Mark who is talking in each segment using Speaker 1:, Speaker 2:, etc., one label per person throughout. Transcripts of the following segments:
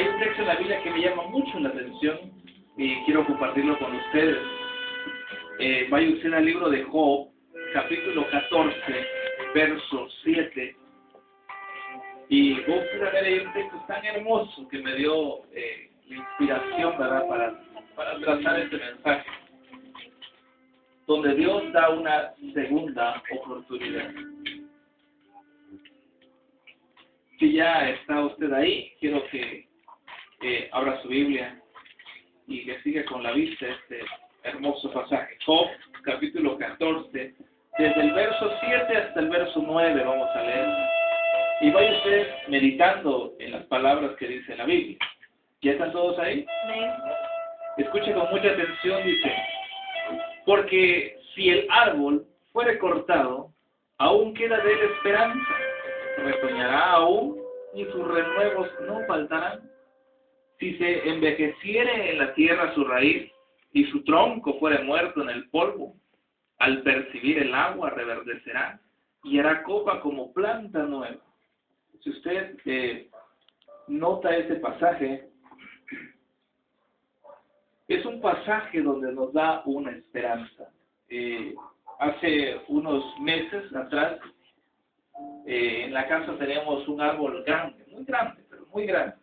Speaker 1: Hay un texto en la Biblia que me llama mucho la atención y quiero compartirlo con ustedes. Vaya usted al libro de Job, capítulo 14, verso 7. Y voy a ver ahí un texto tan hermoso que me dio la inspiración, ¿verdad?, para trazar este mensaje, donde Dios da una segunda oportunidad. Si ya está usted ahí, quiero que abra su Biblia y que siga con la vista este hermoso pasaje. Job, capítulo 14, desde el verso 7 hasta el verso 9 vamos a leer. Y vaya usted meditando en las palabras que dice la Biblia. ¿Ya están todos ahí? Sí. Escuche con mucha atención, dice: porque si el árbol fuere cortado, aún queda de él esperanza, retoñará aún, y sus renuevos no faltarán. Si se envejeciere en la tierra su raíz, y su tronco fuere muerto en el polvo, al percibir el agua reverdecerá, y hará copa como planta nueva. Si usted nota ese pasaje, es un pasaje donde nos da una esperanza. Hace unos meses atrás, en la casa teníamos un árbol grande, pero muy grande.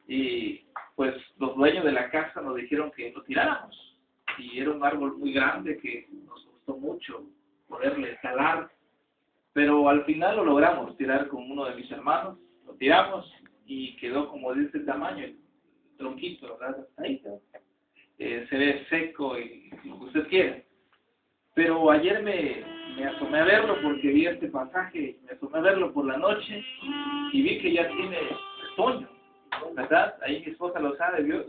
Speaker 1: Y pues los dueños de la casa nos dijeron que lo tiráramos. Y era un árbol muy grande que nos gustó mucho poderle talar. Pero al final lo logramos tirar con uno de mis hermanos. Lo tiramos y quedó como de este tamaño, el tronquito, ¿verdad? Ahí quedó. Se ve seco y lo que usted quiere. Pero ayer me asomé a verlo porque vi este pasaje, me asomé a verlo por la noche y vi que ya tiene retoño, ¿verdad? Ahí mi esposa lo sabe, vio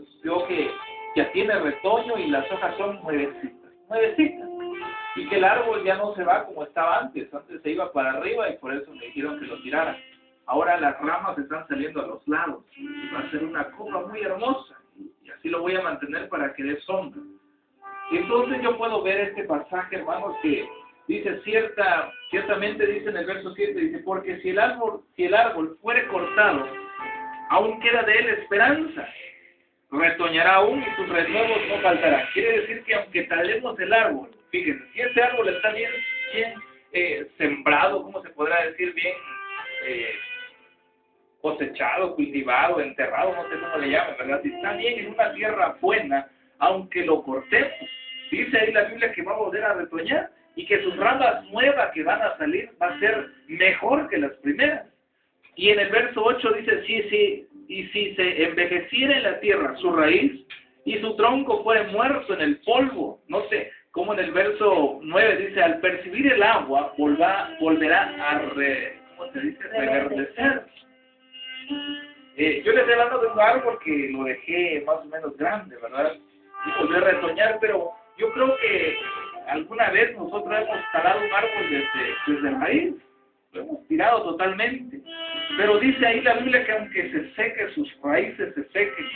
Speaker 1: que ya tiene retoño y las hojas son nuevecitas. Y que el árbol ya no se va como estaba antes se iba para arriba y por eso me dijeron que lo tirara. Ahora las ramas están saliendo a los lados y va a ser una copa muy hermosa y así lo voy a mantener para que dé sombra. Y entonces yo puedo ver este pasaje, hermanos, que dice ciertamente dice en el verso 7, dice: porque si el árbol fuere cortado, aún queda de él esperanza, retoñará aún y sus renuevos no faltarán. Quiere decir que aunque talemos el árbol, fíjense, si ese árbol está bien sembrado, ¿cómo se podrá decir? Bien cosechado, cultivado, enterrado, no sé cómo le llaman, ¿verdad? Si está bien en una tierra buena, aunque lo cortemos, dice ahí la Biblia que va a volver a retoñar y que sus ramas nuevas que van a salir va a ser mejor que las primeras. Y en el verso 8 dice: y si se envejeciera en la tierra su raíz y su tronco fuere muerto en el polvo, no sé, como en el verso 9 dice: al percibir el agua volverá a reverdecer. Yo les estoy hablando de un árbol que lo dejé más o menos grande, ¿verdad? Y volvió a retoñar, pero yo creo que alguna vez nosotros hemos talado un árbol desde la raíz, lo hemos tirado totalmente. Pero dice ahí la Biblia que aunque se seque sus raíces, se sequen,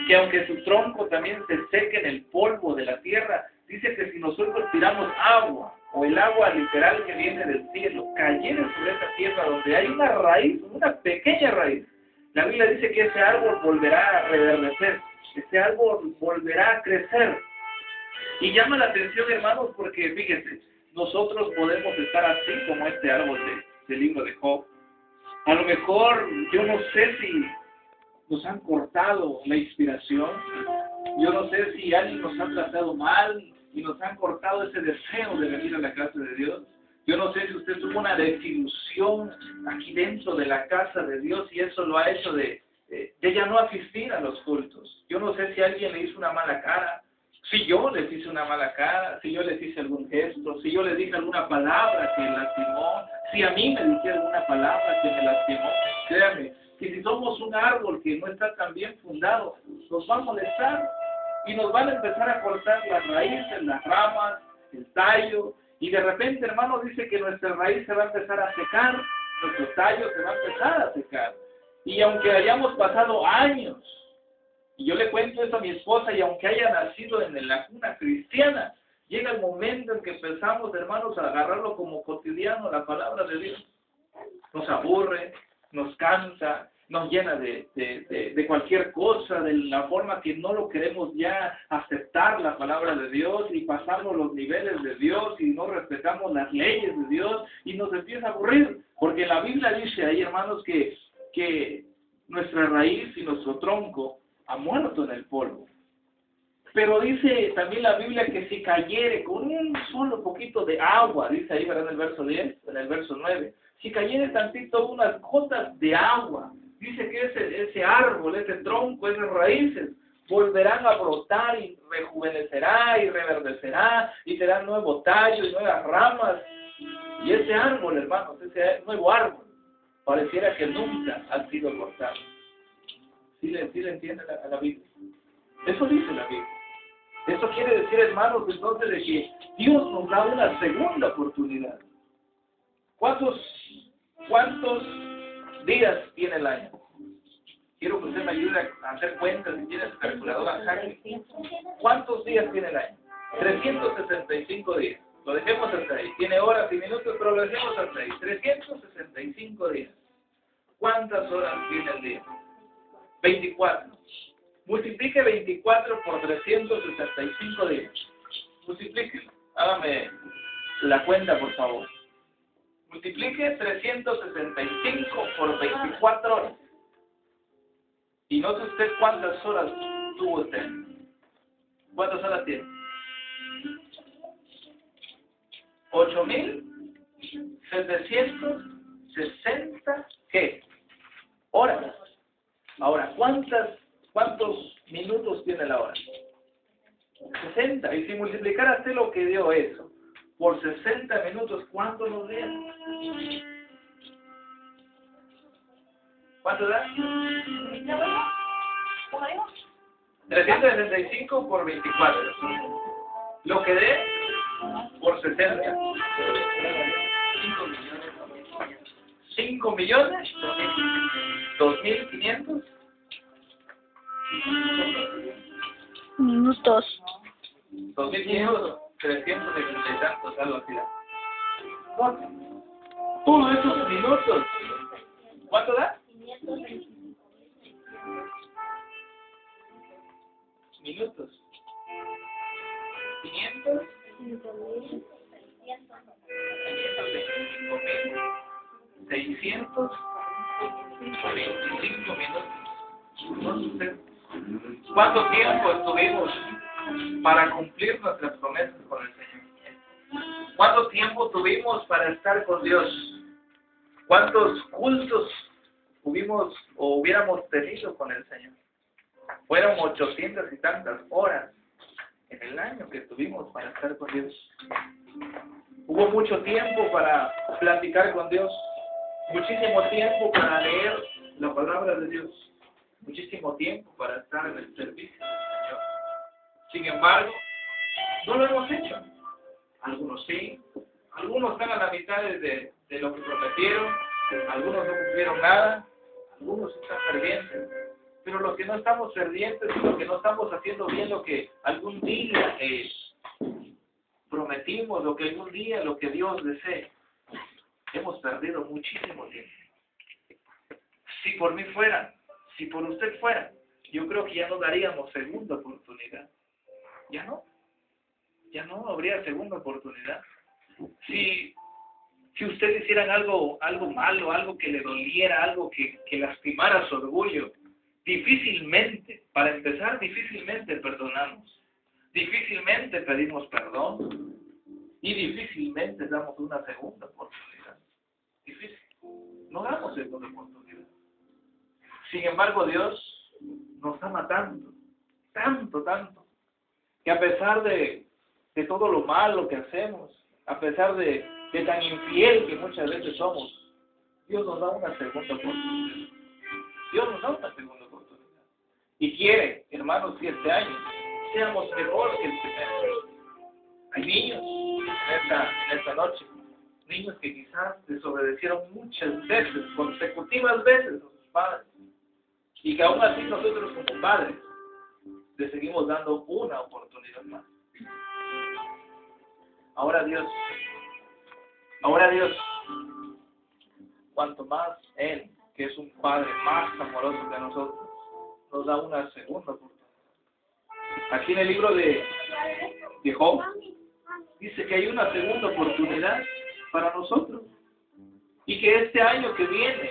Speaker 1: que aunque su tronco también se seque en el polvo de la tierra, dice que si nosotros tiramos agua, o el agua literal que viene del cielo, cayera sobre esa tierra donde hay una raíz, una pequeña raíz, la Biblia dice que ese árbol volverá a reverdecer, ese árbol volverá a crecer. Y llama la atención, hermanos, porque fíjense, nosotros podemos estar así como este árbol del libro de Job. A lo mejor, yo no sé si nos han cortado la inspiración, yo no sé si alguien nos ha tratado mal y nos han cortado ese deseo de venir a la casa de Dios. Yo no sé si usted tuvo una desilusión aquí dentro de la casa de Dios y eso lo ha hecho de ya no asistir a los cultos. Yo no sé si alguien le hizo una mala cara, si yo les hice una mala cara, si yo les hice algún gesto, si yo les dije alguna palabra que lastimó, si a mí me dije alguna palabra que me lastimó. Créame, que si somos un árbol que no está tan bien fundado, nos va a molestar y nos van a empezar a cortar las raíces, las ramas, el tallo, y de repente, hermano, dice que nuestra raíz se va a empezar a secar, nuestro tallo se va a empezar a secar. Y aunque hayamos pasado años, y yo le cuento eso a mi esposa, y aunque haya nacido en la cuna cristiana, llega el momento en que empezamos, hermanos, a agarrarlo como cotidiano, la palabra de Dios. Nos aburre, nos cansa, nos llena de cualquier cosa, de la forma que no lo queremos ya aceptar la palabra de Dios y pasamos los niveles de Dios y no respetamos las leyes de Dios y nos empieza a aburrir. Porque la Biblia dice ahí, hermanos, que nuestra raíz y nuestro tronco ha muerto en el polvo. Pero dice también la Biblia que si cayere con un solo poquito de agua, dice ahí, ¿verdad? En el verso 10, en el verso 9, si cayere tantito unas gotas de agua, dice que ese árbol, ese tronco, esas raíces, volverán a brotar y rejuvenecerá y reverdecerá y será nuevo tallo y nuevas ramas. Y ese árbol, hermanos, ese nuevo árbol, pareciera que nunca ha sido cortado. ¿Sí le entiende a la Biblia? Eso dice la Biblia. Eso quiere decir, hermanos, entonces, de que Dios nos da una segunda oportunidad. ¿Cuántos días tiene el año? Quiero que usted me ayude a hacer cuentas si tiene su calculadora. ¿Cuántos días tiene el año? 365 días. Lo dejemos hasta ahí. Tiene horas y minutos, pero lo dejemos hasta ahí. 365 días. ¿Cuántas horas tiene el día? 24. Multiplique 24 por 365 días. Multiplique. Hágame la cuenta, por favor. Multiplique 365 por 24 horas. Y note usted cuántas horas tuvo usted. ¿Cuántas horas tiene? 8.760, ¿qué? Horas. Ahora, ¿cuántos minutos tiene la hora? 60. Y si multiplicara usted lo que dio eso por 60 minutos, ¿cuánto nos da? ¿Cuánto da? 365 por 24. Lo que dé por 60. 5 millones. 2.500
Speaker 2: minutos.
Speaker 1: 2.500, 300 y tantos, algo así. Todos esos minutos. ¿Cuánto da? Minutos. 500. 625 minutos. ¿Cuánto tiempo estuvimos para cumplir nuestras promesas con el Señor? ¿Cuánto tiempo tuvimos para estar con Dios? ¿Cuántos cultos tuvimos o hubiéramos tenido con el Señor? Fueron 800 y tantas horas en el año que tuvimos para estar con Dios. Hubo mucho tiempo para platicar con Dios, muchísimo tiempo para leer la palabra de Dios, muchísimo tiempo para estar en el servicio del Señor. Sin embargo, no lo hemos hecho. Algunos sí, algunos están a la mitad de lo que prometieron, algunos no cumplieron nada, algunos están fervientes. Pero los que no estamos fervientes, los que no estamos haciendo bien lo que algún día prometimos, lo que algún día, lo que Dios desee, hemos perdido muchísimo tiempo. Si por mí fuera, si por usted fuera, yo creo que ya no daríamos segunda oportunidad. Ya no habría segunda oportunidad. Si ustedes hicieran algo malo, algo que le doliera, algo que lastimara su orgullo, para empezar, difícilmente perdonamos, difícilmente pedimos perdón y difícilmente damos una segunda oportunidad. Difícil. No damos segunda oportunidad. Sin embargo, Dios nos ama tanto, que a pesar de todo lo malo que hacemos, a pesar de tan infiel que muchas veces somos, Dios nos da una segunda oportunidad. Dios nos da una segunda oportunidad. Y quiere, hermanos, que este año seamos mejor que el primero. Hay niños en esta noche, niños que quizás desobedecieron muchas veces, consecutivas veces a sus padres, y que aún así nosotros como padres le seguimos dando una oportunidad más. Ahora Dios, cuanto más Él que es un Padre más amoroso que nosotros, nos da una segunda oportunidad. Aquí en el libro de Job dice que hay una segunda oportunidad para nosotros y que este año que viene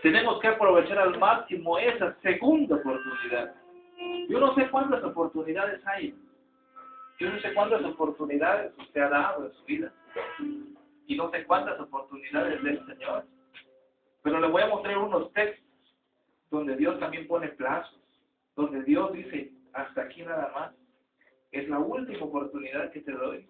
Speaker 1: tenemos que aprovechar al máximo esa segunda oportunidad. Yo no sé cuántas oportunidades hay. Yo no sé cuántas oportunidades usted ha dado en su vida. Y no sé cuántas oportunidades del Señor. Pero le voy a mostrar unos textos donde Dios también pone plazos. Donde Dios dice, hasta aquí nada más. Es la última oportunidad que te doy.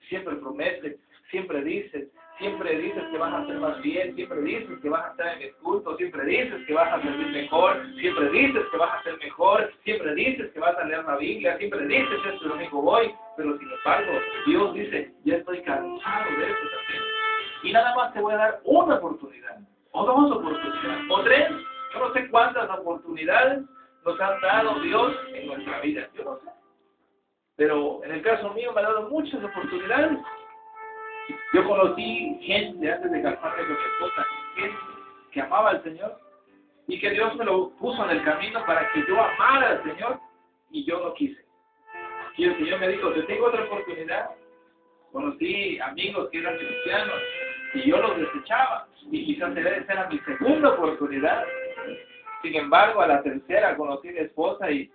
Speaker 1: Siempre promete, siempre dices que vas a ser más bien, siempre dices que vas a estar en el culto, siempre dices que vas a servir mejor, siempre dices que vas a ser mejor, siempre dices que vas a leer la Biblia, siempre dices este domingo voy, pero sin embargo, Dios dice, ya estoy cansado de esto también. Y nada más te voy a dar una oportunidad, o dos oportunidades, o tres, yo no sé cuántas oportunidades nos ha dado Dios en nuestra vida, yo no sé. Pero en el caso mío me ha dado muchas oportunidades. Yo conocí gente antes de casarme con mi esposa, gente que amaba al Señor y que Dios me lo puso en el camino para que yo amara al Señor y yo no quise. Y el Señor me dijo, te tengo otra oportunidad. Conocí amigos que eran cristianos y yo los desechaba y quizás esa era mi segunda oportunidad. Sin embargo, a la tercera conocí a mi esposa y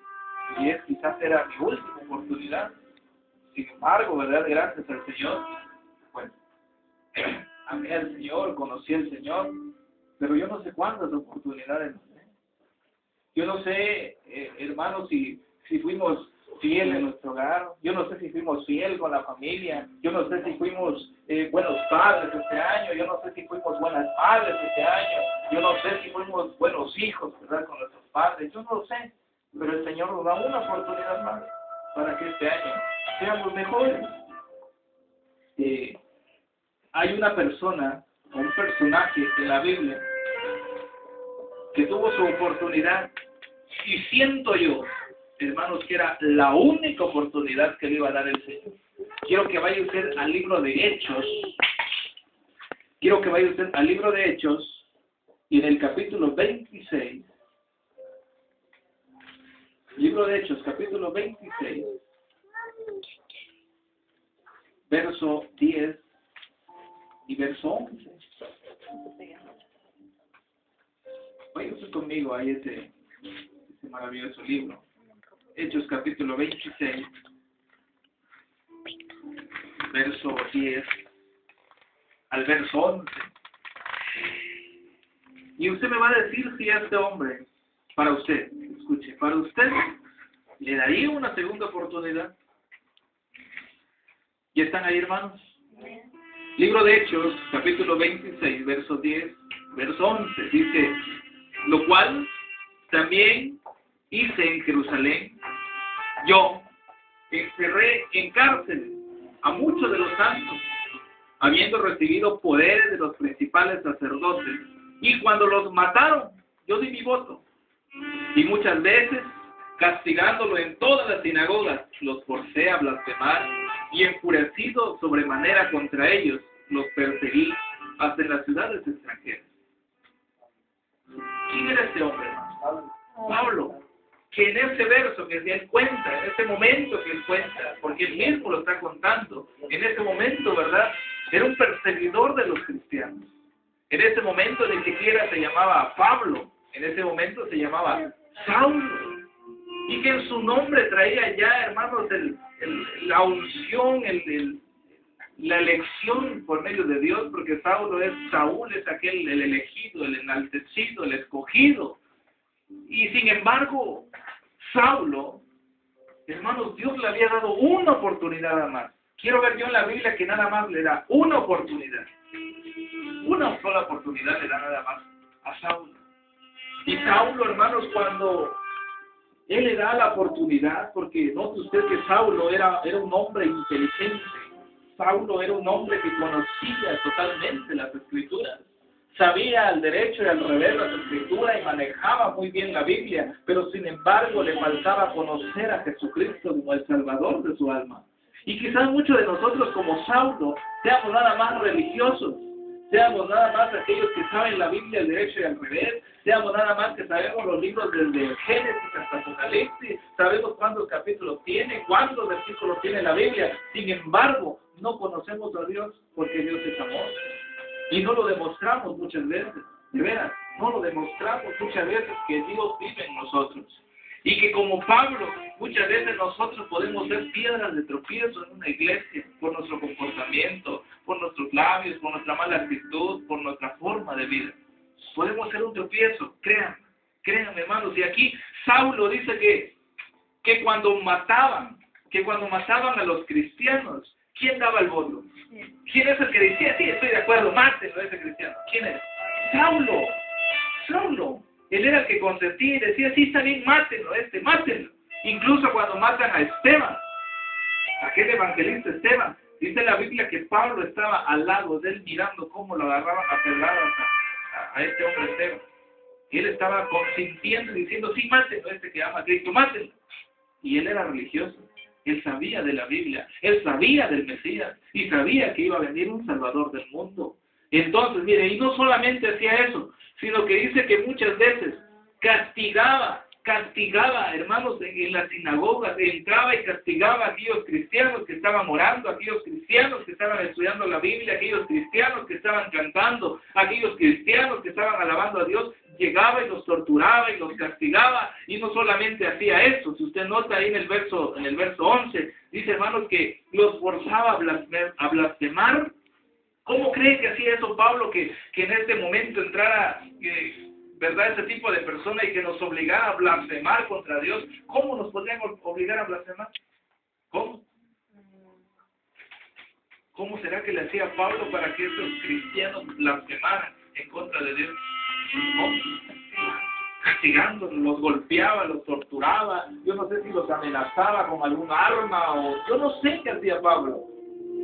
Speaker 1: quizás era mi última oportunidad. Sin embargo, ¿verdad? Gracias al Señor, pues, amé al Señor, conocí al Señor, pero yo no sé cuántas oportunidades nos den. Yo no sé, hermanos, si fuimos fieles en nuestro hogar, yo no sé si fuimos fieles con la familia, yo no sé si fuimos buenos padres este año, yo no sé si fuimos buenas madres este año, yo no sé si fuimos buenos hijos, ¿verdad? Con nuestros padres, yo no lo sé. Pero el Señor nos da una oportunidad más para que este año seamos mejores. Hay una persona, un personaje en la Biblia que tuvo su oportunidad y siento yo, hermanos, que era la única oportunidad que le iba a dar el Señor. Quiero que vaya usted al libro de Hechos. Quiero que vaya usted al libro de Hechos y en el capítulo 26. Libro de Hechos, capítulo 26, verso 10 y verso 11. Vaya usted conmigo a ese maravilloso libro. Hechos, capítulo 26, verso 10 al verso 11. Y usted me va a decir si este hombre, para usted, escuche, para usted, ¿le daría una segunda oportunidad? ¿Ya están ahí, hermanos? Libro de Hechos, capítulo 26, verso 10, verso 11, dice, lo cual también hice en Jerusalén, yo encerré en cárcel a muchos de los santos, habiendo recibido poder de los principales sacerdotes, y cuando los mataron, yo di mi voto. Y muchas veces, castigándolo en todas las sinagogas, los forcé a blasfemar, y enfurecido sobremanera contra ellos, los perseguí hasta en las ciudades extranjeras. ¿Quién era este hombre, hermano? Pablo, que en ese verso que él cuenta, en ese momento que él cuenta, porque él mismo lo está contando, en ese momento, ¿verdad? Era un perseguidor de los cristianos. En ese momento ni siquiera se llamaba Pablo, en ese momento se llamaba Saulo. Y que en su nombre traía ya, hermanos, la unción, la elección por medio de Dios, porque Saúl es aquel, el elegido, el enaltecido, el escogido. Y sin embargo, Saulo, hermanos, Dios le había dado una oportunidad nada más. Quiero ver yo en la Biblia que nada más le da una oportunidad. Una sola oportunidad le da nada más a Saulo. Y Saulo, hermanos, cuando él le da la oportunidad, porque note usted que Saulo era un hombre inteligente. Saulo era un hombre que conocía totalmente las Escrituras. Sabía al derecho y al revés las Escrituras y manejaba muy bien la Biblia, pero sin embargo le faltaba conocer a Jesucristo como el Salvador de su alma. Y quizás muchos de nosotros como Saulo seamos nada más religiosos, seamos nada más aquellos que saben la Biblia al derecho y al revés, seamos nada más que sabemos los libros desde el Génesis hasta Apocalipsis, sabemos cuántos capítulos tiene, cuántos versículos tiene la Biblia. Sin embargo, no conocemos a Dios porque Dios es amor. Y no lo demostramos muchas veces, de veras, no lo demostramos muchas veces que Dios vive en nosotros. Y que como Pablo, muchas veces nosotros podemos ser piedras de tropiezo en una iglesia por nuestro comportamiento, por nuestros labios, por nuestra mala actitud, por nuestra forma de vida. Podemos ser un tropiezo, créanme hermanos. Y aquí Saulo dice que cuando mataban a los cristianos, ¿quién daba el voto? ¿Quién es el que decía, sí, estoy de acuerdo, mátenlo a ese cristiano? ¿Quién es? Saulo. Él era el que consentía y decía, sí, está bien, mátenlo. Incluso cuando matan a Esteban, aquel evangelista Esteban, dice la Biblia que Pablo estaba al lado de él mirando cómo lo agarraban a pedradas a este hombre Esteban. Y él estaba consintiendo y diciendo, sí, mátenlo, que ama a Cristo, mátenlo. Y él era religioso. Él sabía de la Biblia, él sabía del Mesías y sabía que iba a venir un Salvador del mundo. Entonces, mire, y no solamente hacía eso, sino que dice que muchas veces castigaba, hermanos, en las sinagogas, entraba y castigaba a aquellos cristianos que estaban orando, a aquellos cristianos que estaban estudiando la Biblia, a aquellos cristianos que estaban cantando, a aquellos cristianos que estaban alabando a Dios. Llegaba y los torturaba y los castigaba, y no solamente hacía eso. Si usted nota ahí en el verso 11, dice, hermanos, que los forzaba a blasfemar. ¿Cómo cree que hacía eso Pablo, que en este momento entrara, verdad, ese tipo de persona y que nos obligara a blasfemar contra Dios? ¿Cómo nos podrían obligar a blasfemar? ¿Cómo? ¿Cómo será que le hacía Pablo para que estos cristianos blasfemaran en contra de Dios? ¿Cómo? Castigándolos, los golpeaba, los torturaba, yo no sé si los amenazaba con algún arma, o yo no sé qué hacía Pablo.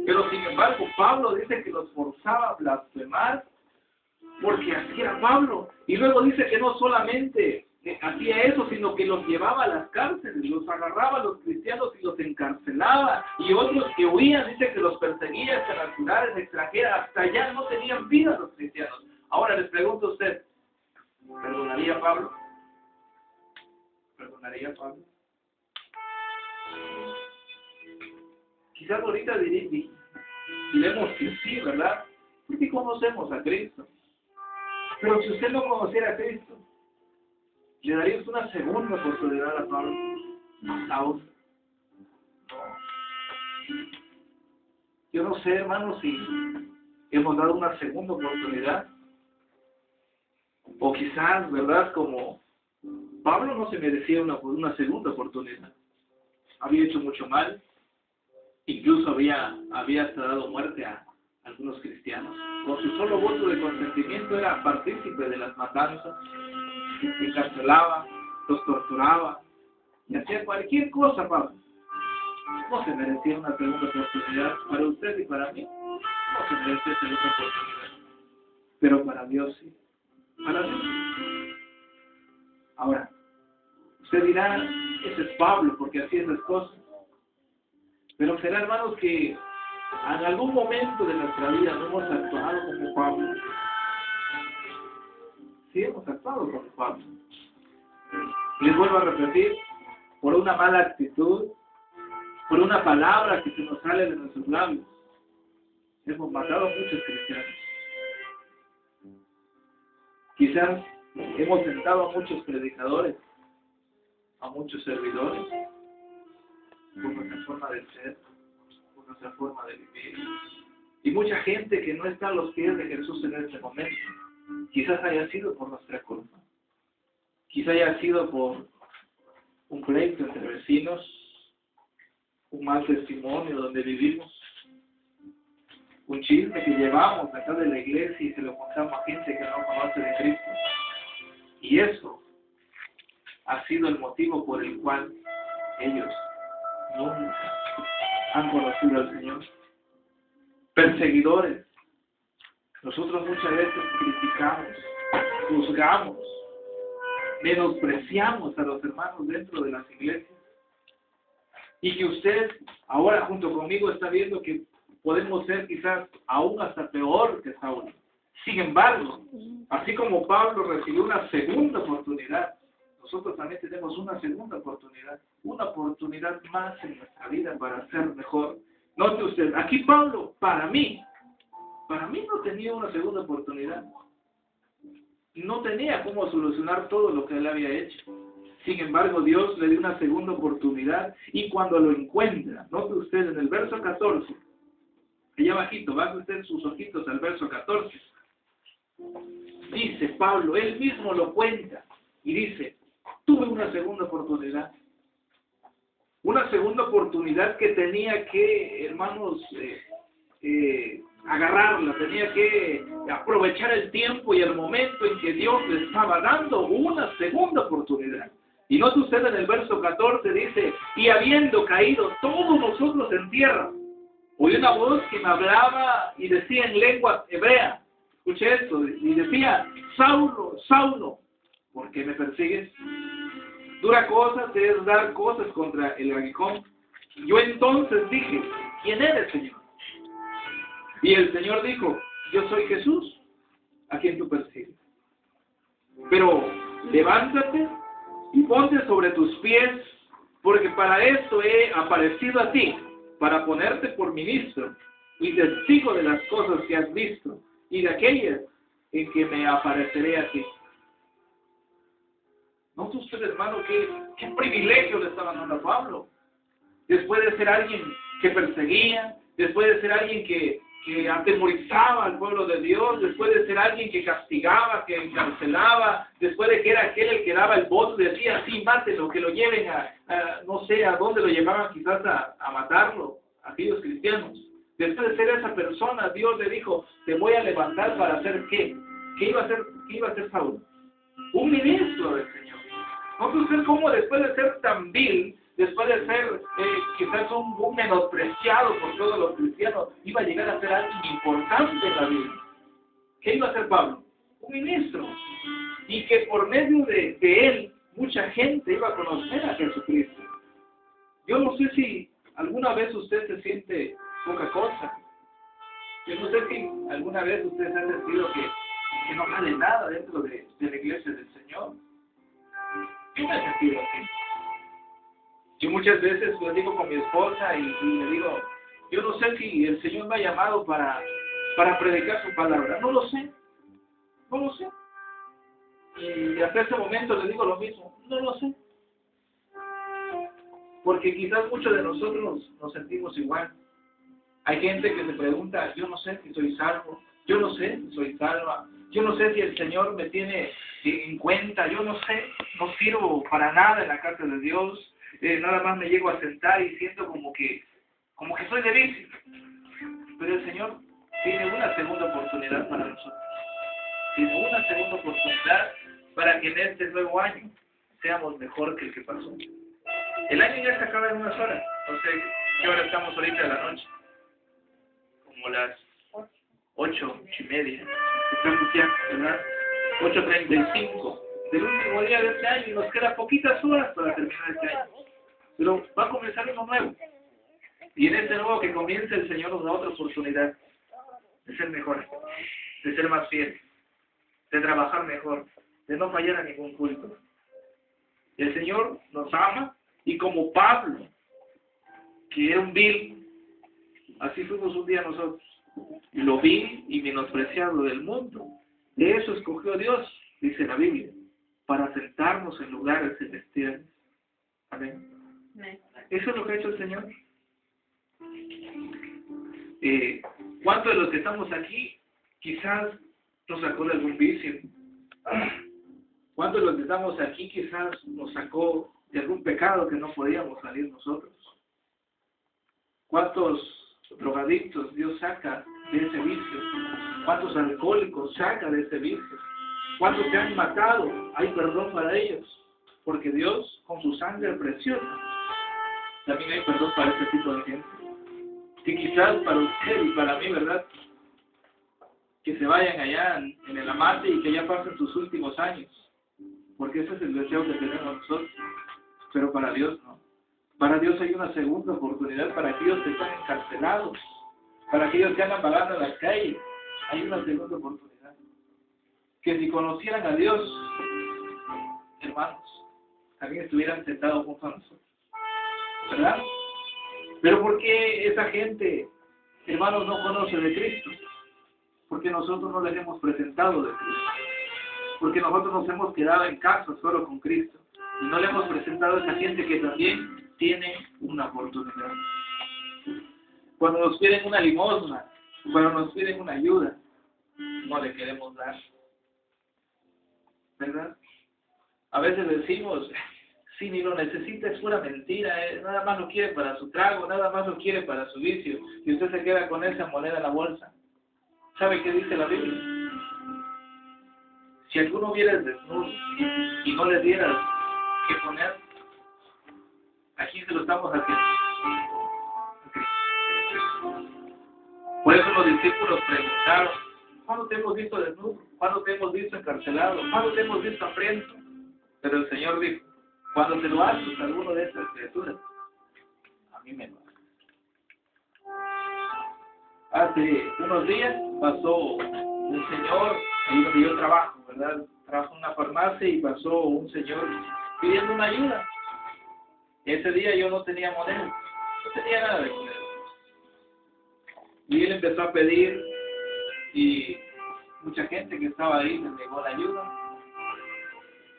Speaker 1: Pero sin embargo, Pablo dice que los forzaba a blasfemar porque así era Pablo. Y luego dice que no solamente hacía eso, sino que los llevaba a las cárceles, los agarraba a los cristianos y los encarcelaba. Y otros que huían, dice que los perseguía internacionales, extranjeras, hasta allá no tenían vida los cristianos. Ahora les pregunto a usted, ¿perdonaría Pablo? ¿Perdonaría Pablo? Quizás ahorita diremos que sí, ¿verdad? Porque conocemos a Cristo. Pero si usted no conociera a Cristo, ¿le darías una segunda oportunidad a Pablo? No. Yo no sé, hermanos, si hemos dado una segunda oportunidad. O quizás, ¿verdad? Como Pablo no se merecía una segunda oportunidad. Había hecho mucho mal. Incluso había hasta dado muerte a algunos cristianos. Con su solo voto de consentimiento era partícipe de las matanzas, encarcelaba, los torturaba y hacía cualquier cosa, Pablo. No se merecía una segunda oportunidad para usted y para mí. No se merecía segunda oportunidad. Pero para Dios sí. Para Dios sí. Ahora, usted dirá, ese es Pablo porque hacía esas cosas. Pero será, hermanos, que en algún momento de nuestra vida no hemos actuado como Pablo. Sí, hemos actuado como Pablo. Les vuelvo a repetir, por una mala actitud, por una palabra que se nos sale de nuestros labios, hemos matado a muchos cristianos. Quizás hemos sentado a muchos predicadores, a muchos servidores, por nuestra forma de ser, por nuestra forma de vivir. Y mucha gente que no está a los pies de Jesús en este momento, quizás haya sido por nuestra culpa. Quizás haya sido por un pleito entre vecinos, un mal testimonio donde vivimos, un chisme que llevamos acá de la iglesia y se lo contamos a gente que no conoce de Cristo. Y eso ha sido el motivo por el cual ellos nunca han conocido al Señor. Perseguidores. Nosotros muchas veces criticamos, juzgamos, menospreciamos a los hermanos dentro de las iglesias. Y que usted ahora junto conmigo está viendo que podemos ser quizás aún hasta peor que Saulo. Sin embargo, así como Pablo recibió una segunda oportunidad, nosotros también tenemos una segunda oportunidad, una oportunidad más en nuestra vida para ser mejor. Note usted, aquí Pablo, para mí no tenía una segunda oportunidad. No tenía cómo solucionar todo lo que él había hecho. Sin embargo, Dios le dio una segunda oportunidad y cuando lo encuentra, note usted en el verso 14, allá abajito, baje usted sus ojitos al verso 14, dice Pablo, él mismo lo cuenta y dice, tuve una segunda oportunidad. Una segunda oportunidad que tenía que, hermanos, agarrarla, tenía que aprovechar el tiempo y el momento en que Dios le estaba dando una segunda oportunidad. Y note usted en el verso 14 dice, y habiendo caído todos nosotros en tierra, oí una voz que me hablaba y decía en lengua hebrea, escuche esto, y decía, Saulo, Saulo, ¿por qué me persigues? Dura cosa te es dar cosas contra el aguijón. Yo entonces dije, ¿quién eres, Señor? Y el Señor dijo, yo soy Jesús, a quien tú persigues. Pero levántate y ponte sobre tus pies, porque para esto he aparecido a ti, para ponerte por ministro y testigo de las cosas que has visto y de aquellas en que me apareceré a ti. ¿Nota usted, hermano, qué privilegio le estaba dando a Pablo? Después de ser alguien que perseguía, después de ser alguien que atemorizaba al pueblo de Dios, después de ser alguien que castigaba, que encarcelaba, después de que era aquel el que daba el voto, decía, sí, mátenlo, que lo lleven no sé a dónde lo llevaban, quizás a matarlo, a aquellos cristianos. Después de ser esa persona, Dios le dijo, te voy a levantar para hacer ¿qué? ¿Qué iba a hacer Saulo? Un ministro del Señor. ¿No sé usted cómo después de ser tan vil, después de ser quizás un menospreciado por todos los cristianos, iba a llegar a ser alguien importante en la vida? ¿Qué iba a hacer Pablo? Un ministro. Y que por medio de él, mucha gente iba a conocer a Jesucristo. Yo no sé si alguna vez usted se siente poca cosa. Yo no sé si alguna vez usted se ha sentido que no vale nada dentro de la iglesia del Señor. Yo me he sentido así. Yo muchas veces lo digo con mi esposa y le digo, yo no sé si el Señor me ha llamado para predicar su palabra. No lo sé. Y hasta ese momento le digo lo mismo. No lo sé. Porque quizás muchos de nosotros nos sentimos igual. Hay gente que se pregunta, yo no sé si soy salvo, yo no sé si soy salva, yo no sé si el Señor me tiene en cuenta, yo no sé, no sirvo para nada en la casa de Dios, nada más me llego a sentar y siento como que soy débil. Pero el Señor tiene una segunda oportunidad para nosotros. Tiene una segunda oportunidad para que en este nuevo año seamos mejor que el que pasó. El año ya se acaba en unas horas, no sé qué hora estamos ahorita de la noche. Como las 8:30, estamos ya, ¿verdad? 8:35 del último día de este año y nos quedan poquitas horas para terminar este año. Pero va a comenzar uno nuevo. Y en este nuevo que comienza el Señor nos da otra oportunidad de ser mejor, de ser más fiel, de trabajar mejor, de no fallar a ningún culto. El Señor nos ama y como Pablo, que era un vil, así fuimos un día nosotros, lo vil y menospreciado del mundo. De eso escogió Dios, dice la Biblia, para sentarnos en lugares celestiales. Amén. Eso es lo que ha hecho el Señor. ¿Cuántos de los que estamos aquí quizás nos sacó de algún vicio? ¿Cuántos de los que estamos aquí quizás nos sacó de algún pecado que no podíamos salir nosotros? ¿Cuántos drogadictos Dios saca de ese vicio? ¿Cuántos alcohólicos saca de ese vicio? ¿Cuántos se han matado? Hay perdón para ellos, porque Dios con su sangre preciosa también hay perdón para ese tipo de gente. Que quizás para usted y para mí, ¿verdad? Que se vayan allá en el amate y que ya pasen sus últimos años, porque ese es el deseo que tenemos nosotros. Pero para Dios no. Para Dios hay una segunda oportunidad para aquellos que están encarcelados, para aquellos que andan vagando en las calles. Hay una segunda oportunidad. que si conocieran a Dios, hermanos, también estuvieran sentados junto a nosotros, ¿verdad? Pero ¿por qué esa gente, hermanos, no conoce de Cristo? Porque nosotros no les hemos presentado de Cristo. Porque nosotros nos hemos quedado en casa solo con Cristo. Y no le hemos presentado a esa gente que también tiene una oportunidad. Cuando nos piden una limosna, cuando nos piden una ayuda, no le queremos dar, ¿verdad? A veces decimos, sí, ni lo necesita, es pura mentira, nada más lo quiere para su trago, nada más lo quiere para su vicio, y usted se queda con esa moneda en la bolsa. ¿Sabe qué dice la Biblia? Si alguno viera desnudo y no le dieras que poner, ¿a quién se lo estamos haciendo? Por eso los discípulos preguntaron, ¿cuándo te hemos visto desnudo? ¿Cuándo te hemos visto encarcelado? ¿Cuándo te hemos visto hambriento? Pero el Señor dijo, cuando te lo haces a alguno de estas criaturas, a mí me lo haces. Hace unos días pasó un señor, ahí donde yo trabajo, ¿verdad? Trabajo en una farmacia y pasó un señor pidiendo una ayuda. Ese día yo no tenía moneda, no tenía nada de moneda. Y él empezó a pedir y mucha gente que estaba ahí le negó la ayuda.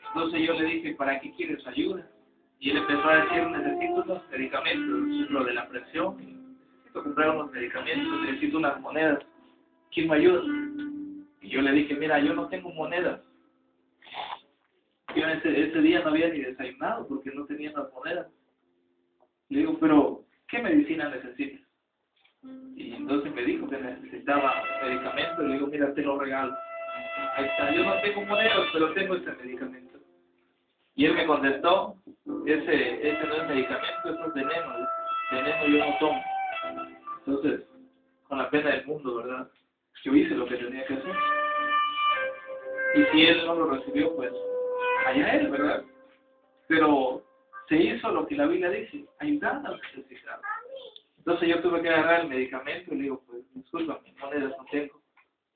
Speaker 1: Entonces yo le dije, ¿para qué quieres ayuda? Y él empezó a decir, necesito unos medicamentos, lo de la presión, necesito comprar unos medicamentos, necesito unas monedas. ¿Quién me ayuda? Y yo le dije, mira, yo no tengo monedas. Yo ese día no había ni desayunado porque no tenía las monedas. Le digo, pero, ¿qué medicina necesitas? Y entonces me dijo que necesitaba medicamento. Y le digo, mira, te lo regalo. Ahí está, yo no tengo monedas, pero tengo este medicamento. Y él me contestó, ese no es medicamento, eso es veneno. Veneno yo no tomo. Entonces, con la pena del mundo, ¿verdad? Yo hice lo que tenía que hacer. Y si él no lo recibió, pues, allá él, ¿verdad? Pero se hizo lo que la Biblia dice, ayudar al necesitado. Entonces yo tuve que agarrar el medicamento y le digo, pues, disculpa, mis monedas no tengo,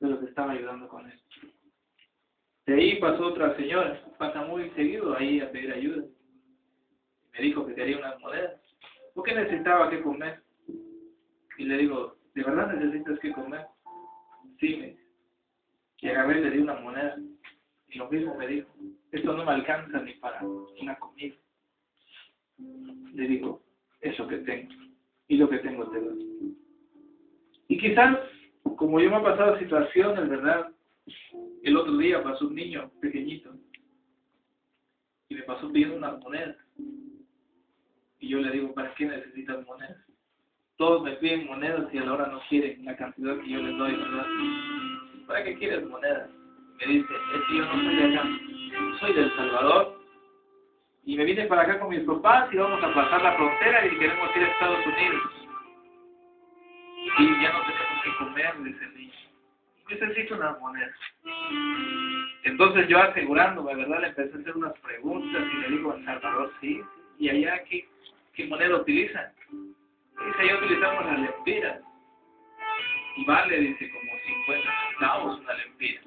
Speaker 1: pero te estaba ayudando con esto. De ahí pasó otra señora, pasa muy seguido ahí a pedir ayuda. Me dijo que quería unas monedas. ¿Por qué necesitaba que comer? Y le digo, ¿de verdad necesitas que comer? Sí, me dice. Y agarré y le di una moneda. Y lo mismo me dijo, esto no me alcanza ni para una comida. Le digo, eso que tengo. Y lo que tengo te doy. Y quizás, como yo me ha pasado situaciones, ¿verdad? El otro día pasó un niño pequeñito y me pasó pidiendo unas monedas. Y yo le digo, ¿para qué necesitas monedas? Todos me piden monedas y a la hora no quieren la cantidad que yo les doy, ¿verdad? ¿Para qué quieres monedas? Me dice, es que yo no soy de acá, soy de El Salvador. Y me vine para acá con mis papás y vamos a pasar la frontera y queremos ir a Estados Unidos. Y ya no tenemos que comer, dice el niño. Necesito unas monedas. Entonces yo asegurándome, ¿verdad? Le empecé a hacer unas preguntas y le digo, El Salvador, sí. ¿Y allá qué moneda utilizan? Dice, allá utilizamos las lempiras. Y vale, dice, como 50 centavos una lempira.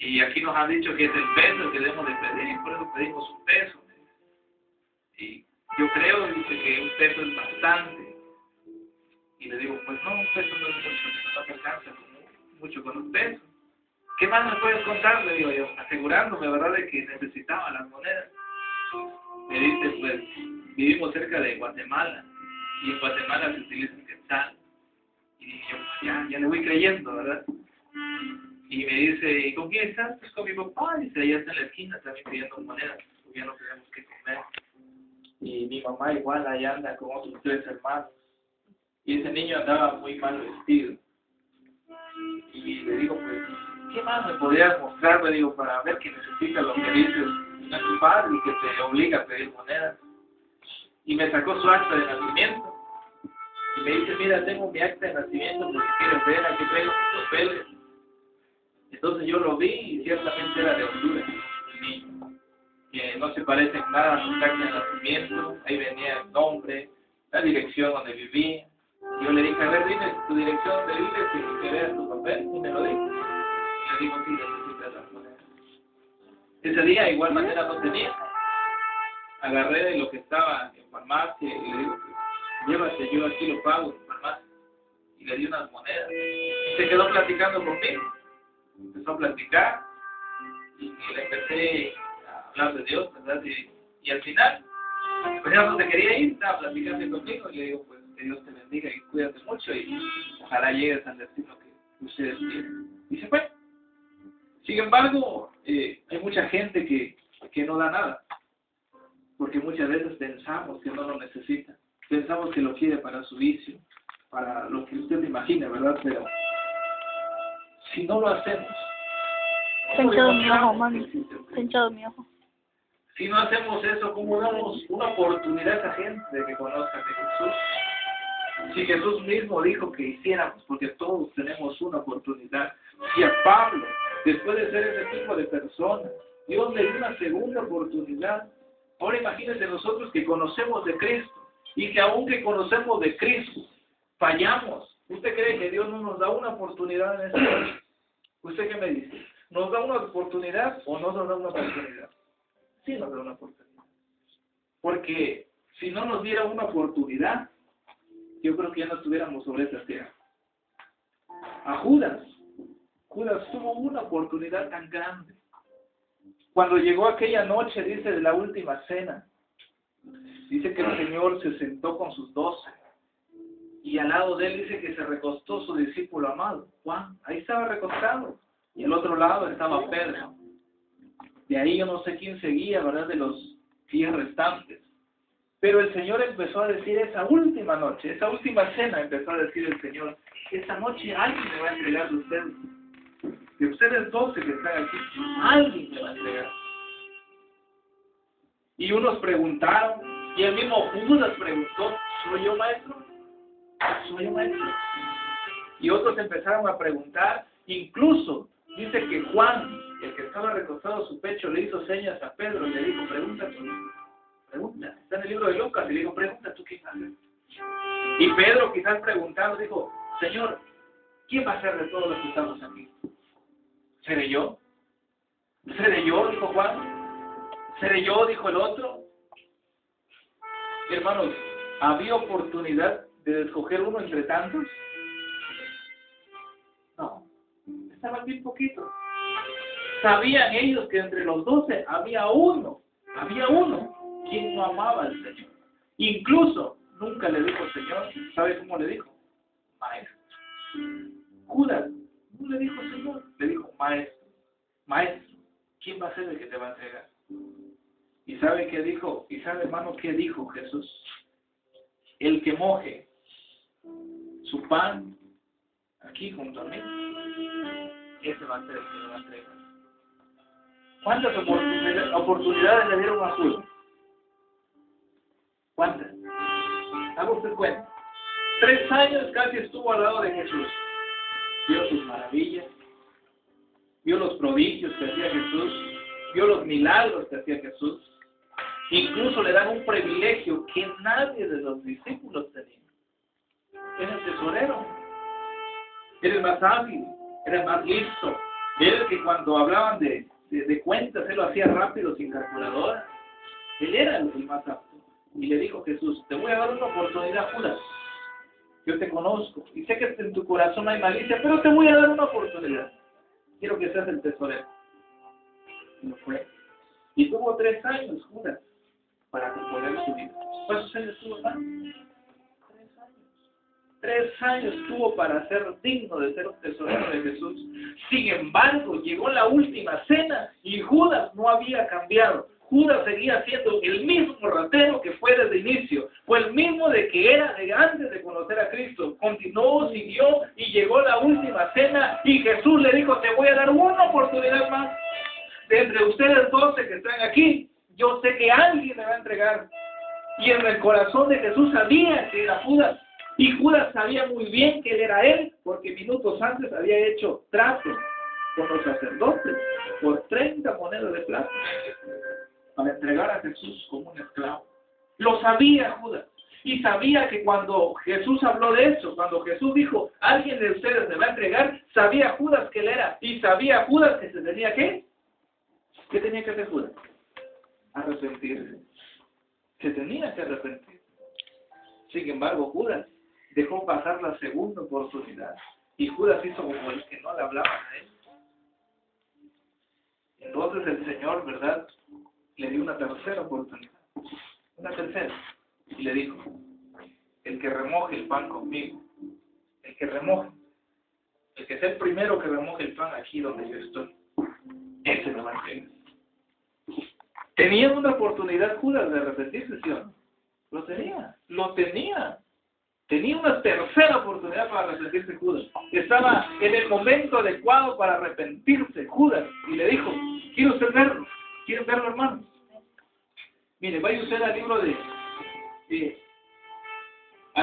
Speaker 1: Y aquí nos han dicho que es el peso el que debemos de pedir, por eso pedimos un peso. Y yo creo, dice, que un peso es bastante. Y le digo, pues no, un peso no es mucho, no te alcanza mucho con un peso. ¿Qué más me puedes contar? Le digo yo, asegurándome, ¿verdad?, de que necesitaba las monedas. Me dice, pues, vivimos cerca de Guatemala, y en Guatemala se utiliza el quetzal. Y dije yo, pues ya le voy creyendo, ¿verdad? Y me dice, ¿y con quién estás? Pues con mi papá. Dice, allá está en la esquina también pidiendo monedas, porque ya no tenemos que comer. Y mi mamá igual, allá anda con otros 3 hermanos. Y ese niño andaba muy mal vestido. Y le digo, pues, ¿qué más me podrías mostrar? Me digo, para ver que necesita lo que dices a tu padre y que te obliga a pedir monedas. Y me sacó su acta de nacimiento. Y me dice, mira, tengo mi acta de nacimiento, porque quieres ver, aquí traigo mis papeles. Entonces yo lo vi y ciertamente era de Honduras, el niño. Que no se parece en nada a su acta de nacimiento. Ahí venía el nombre, la dirección donde vivía. Yo le dije, a ver, dime tu dirección donde vives y que veas tu papel. Y me lo dijo. Y le digo, sí, necesitas Ese día de igual manera no tenía. Agarré de lo que estaba en farmacia y le digo, llévate, yo aquí lo pago en farmacia. Y le di unas monedas. Y se quedó platicando conmigo. Empezó a platicar y le empecé a hablar de Dios, ¿verdad? Y al final, pues ya no se quería ir, estaba platicando conmigo y le digo, pues que Dios te bendiga y cuídate mucho y ojalá llegues al destino que ustedes quieren. Y se fue. Sin embargo, hay mucha gente que no da nada, porque muchas veces pensamos que no lo necesita, pensamos que lo quiere para su vicio, para lo que usted imagina, ¿verdad? Pero si no lo hacemos, si no hacemos eso, ¿cómo damos una oportunidad a esa gente de que conozcan de Jesús? Si Jesús mismo dijo que hiciéramos, porque todos tenemos una oportunidad. Si a Pablo, después de ser ese tipo de persona, Dios le dio una segunda oportunidad. Ahora imagínense nosotros que conocemos de Cristo y que aunque conocemos de Cristo, fallamos. ¿Usted cree que Dios no nos da una oportunidad en esta vida? ¿Usted qué me dice? ¿Nos da una oportunidad o no nos da una oportunidad? Sí nos da una oportunidad. Porque si no nos diera una oportunidad, yo creo que ya no estuviéramos sobre esta tierra. A Judas tuvo una oportunidad tan grande. Cuando llegó aquella noche, dice, de la última cena, dice que el Señor se sentó con sus 12 y al lado de él dice que se recostó su discípulo amado, Juan. Ahí estaba recostado y al otro lado estaba Pedro. De ahí yo no sé quién seguía, ¿verdad? De los 10 restantes. Pero el Señor empezó a decir esa última noche, esa última cena, empezó a decir el Señor, esta noche alguien me va a entregar de ustedes. De ustedes 12 que están aquí, alguien me va a entregar. Y unos preguntaron, y el mismo Judas preguntó, ¿soy yo maestro? ¿Soy yo maestro? Y otros empezaron a preguntar, incluso dice que Juan, el que estaba recostado a su pecho, le hizo señas a Pedro y le dijo, pregunta tú. Pregunta, está en el libro de Lucas, y le dijo, pregunta tú quién haces. Y Pedro quizás preguntando dijo, Señor, ¿quién va a ser de todos los que estamos aquí? ¿Seré yo? ¿Seré yo? Dijo Juan. ¿Seré yo? Dijo el otro. Hermanos, ¿había oportunidad de escoger uno entre tantos? No, estaban bien poquitos. Sabían ellos que entre los 12 había uno quien no amaba al Señor. Incluso nunca le dijo Señor. ¿Sabe cómo le dijo? Maestro. Judas no le dijo Señor, le dijo maestro. Maestro, ¿quién va a ser el que te va a entregar? ¿Y sabe qué dijo? ¿Y sabe, hermano, qué dijo Jesús? El que moje su pan aquí junto a mí, ese va a ser el que me va a entregar. ¿Cuántas oportunidades le dieron a Judas? ¿Cuántas? Haga usted cuenta. 3 años casi estuvo al lado de Jesús. Vio sus maravillas, vio los prodigios que hacía Jesús, vio los milagros que hacía Jesús. Incluso le dan un privilegio que nadie de los discípulos tenía. Era el tesorero. Era el más hábil, era el más listo. Era el que cuando hablaban de cuentas, él lo hacía rápido, sin calculadora. Él era el más apto. Y le dijo Jesús, te voy a dar una oportunidad, Judas. Yo te conozco y sé que en tu corazón hay malicia, pero te voy a dar una oportunidad. Quiero que seas el tesorero. Y lo fue. Y tuvo 3 años, Judas, para componer su vida. ¿Cuántos años tuvo, hermano? 3 años. 3 años tuvo para ser digno de ser un tesorero de Jesús. Sin embargo, llegó la última cena y Judas no había cambiado. Judas seguía siendo el mismo ratero que fue desde el inicio. Fue el mismo de que era de antes de conocer a Cristo. Continuó, siguió y llegó la última cena y Jesús le dijo, te voy a dar una oportunidad más. De entre ustedes 12 que están aquí, yo sé que alguien me va a entregar. Y en el corazón de Jesús sabía que era Judas. Y Judas sabía muy bien que él era él, porque minutos antes había hecho trato con los sacerdotes por 30 monedas de plata para entregar a Jesús como un esclavo. Lo sabía Judas. Y sabía que cuando Jesús habló de eso, cuando Jesús dijo, alguien de ustedes me va a entregar, sabía Judas que él era. Y sabía Judas que se tenía que ¿Qué tenía que hacer Judas? Arrepentirse. Se tenía que arrepentir. Sin embargo, Judas dejó pasar la segunda oportunidad. Y Judas hizo como el que no le hablaban a él. Entonces el Señor, ¿verdad?, le dio una tercera oportunidad. Una tercera. Y le dijo, el que remoje el pan conmigo, el que remoje, el que sea el primero que remoje el pan aquí donde yo estoy, ese me va a entregar. ¿Tenía una oportunidad Judas de arrepentirse, sí o no? Lo tenía. Tenía una tercera oportunidad para arrepentirse Judas. Estaba en el momento adecuado para arrepentirse Judas. Y le dijo, quiero usted verlo. ¿Quieren verlo, hermanos? Mire, vaya usted al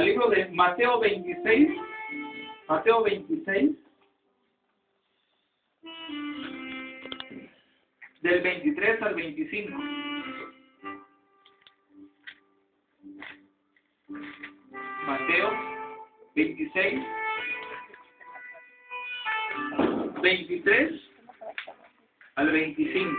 Speaker 1: libro de Mateo 26. Mateo 26. Del 23 al 25. Mateo 26, 23 al 25.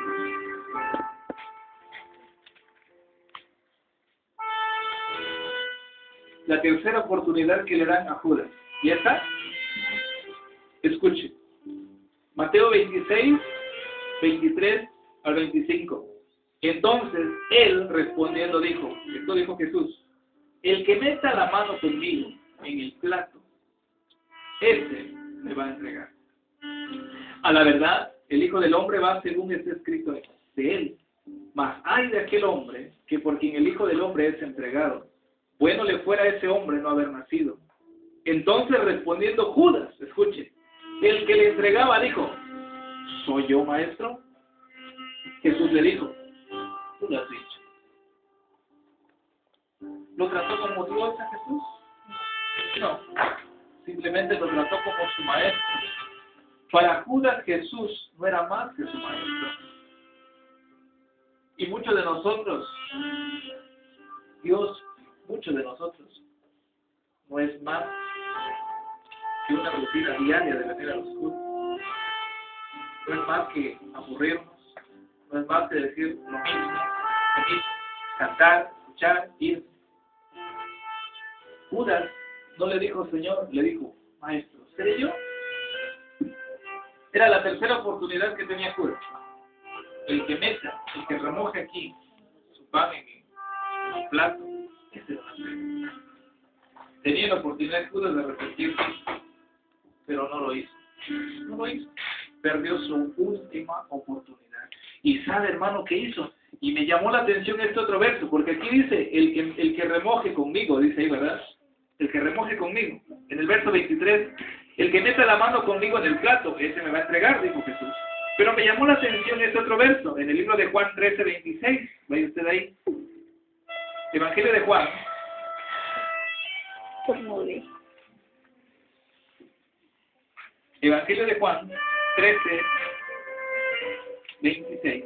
Speaker 1: La tercera oportunidad que le dan a Judas. ¿Ya está? Escuche. Mateo 26, 23 al 25. Entonces, él respondiendo dijo, esto dijo Jesús, el que meta la mano conmigo en el plato, ese me va a entregar. A la verdad, el Hijo del Hombre va según está escrito de él. Mas ay de aquel hombre que por quien el Hijo del Hombre es entregado. Bueno le fuera a ese hombre no haber nacido. Entonces respondiendo Judas, escuche, el que le entregaba dijo, ¿soy yo, maestro? Jesús le dijo, tú lo has dicho. ¿Lo trató como Dios a Jesús? No, simplemente lo trató como su maestro. Para Judas Jesús no era más que su maestro. Y muchos de nosotros, Dios, muchos de nosotros, no es más que una rutina diaria de venir a los cultos. No es más que aburrirnos, no es más que decir lo mismo, cantar, escuchar, ir. Judas no le dijo Señor, le dijo Maestro. ¿Seré yo? Era la tercera oportunidad que tenía Judas. El que meta, el que remoje aquí su pan en el plato, ese va a ser. Tenía la oportunidad Judas de arrepentirse, pero no lo hizo. No lo hizo. Perdió su última oportunidad. ¿Y sabe, hermano, qué hizo? Y me llamó la atención este otro verso, porque aquí dice, el que remoje conmigo, dice ahí, ¿verdad? El que remoje conmigo. En el verso 23, el que meta la mano conmigo en el plato, ese me va a entregar, dijo Jesús. Pero me llamó la atención este otro verso, en el libro de Juan 13, 26. Vaya usted ahí. Evangelio de Juan. Evangelio de Juan 13, 26.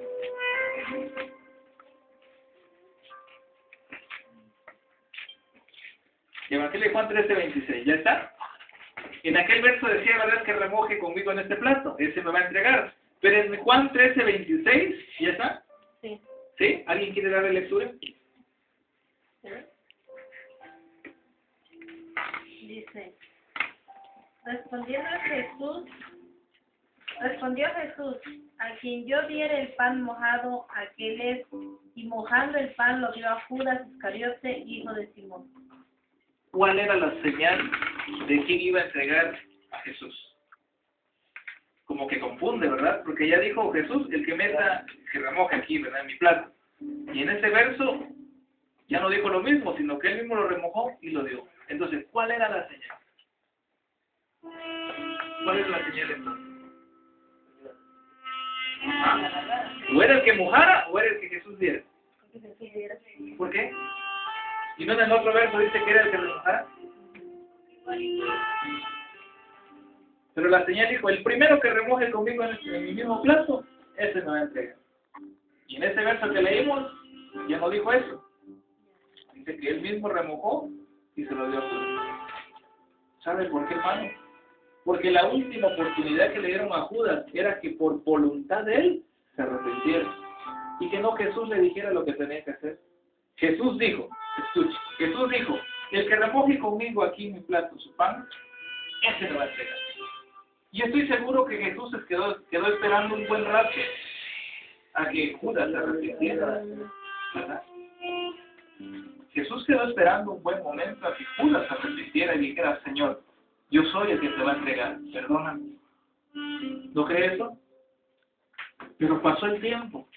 Speaker 1: Evangelio de Juan 13, 26. ¿Ya está? En aquel verso decía, ¿verdad?, que remoje conmigo en este plato. Ese me va a entregar. Pero en Juan 13, 26, ¿ya está?
Speaker 2: Sí.
Speaker 1: ¿Sí? ¿Alguien quiere darle lectura?
Speaker 2: Dice, respondió Jesús, a quien yo diere el pan mojado, aquel es, y mojando el pan lo dio a Judas Iscariote, hijo de Simón.
Speaker 1: ¿Cuál era la señal de quién iba a entregar a Jesús? Como que confunde, ¿verdad? Porque ya dijo Jesús, el que meta, que remoje aquí, ¿verdad?, en mi plato. Y en ese verso ya no dijo lo mismo, sino que él mismo lo remojó y lo dio. Entonces, ¿cuál era la señal? ¿Cuál es la señal entonces? ¿Ah? ¿O era el que mojara o era el que Jesús diera? ¿Por qué? ¿Y no en el otro verso dice que era el que remojara? Pero la señal dijo, el primero que remoje conmigo en mi mismo plato, ese me va a entregar. Y en ese verso que leímos, ya no dijo eso. Dice que él mismo remojó y se lo dio a Judas. ¿Sabe por qué, hermano? Porque la última oportunidad que le dieron a Judas era que por voluntad de él se arrepintiera. Y que no Jesús le dijera lo que tenía que hacer. Jesús dijo, escuche, Jesús dijo, el que remoje conmigo aquí en mi plato su pan, ese me va a entregar. Y estoy seguro que Jesús se quedó esperando un buen rato a que Judas se arrepintiera, ¿verdad? Jesús quedó esperando un buen momento a que Judas se arrepintiera y dijera, Señor, yo soy el que te va a entregar, perdóname. ¿No cree eso? Pero pasó el tiempo,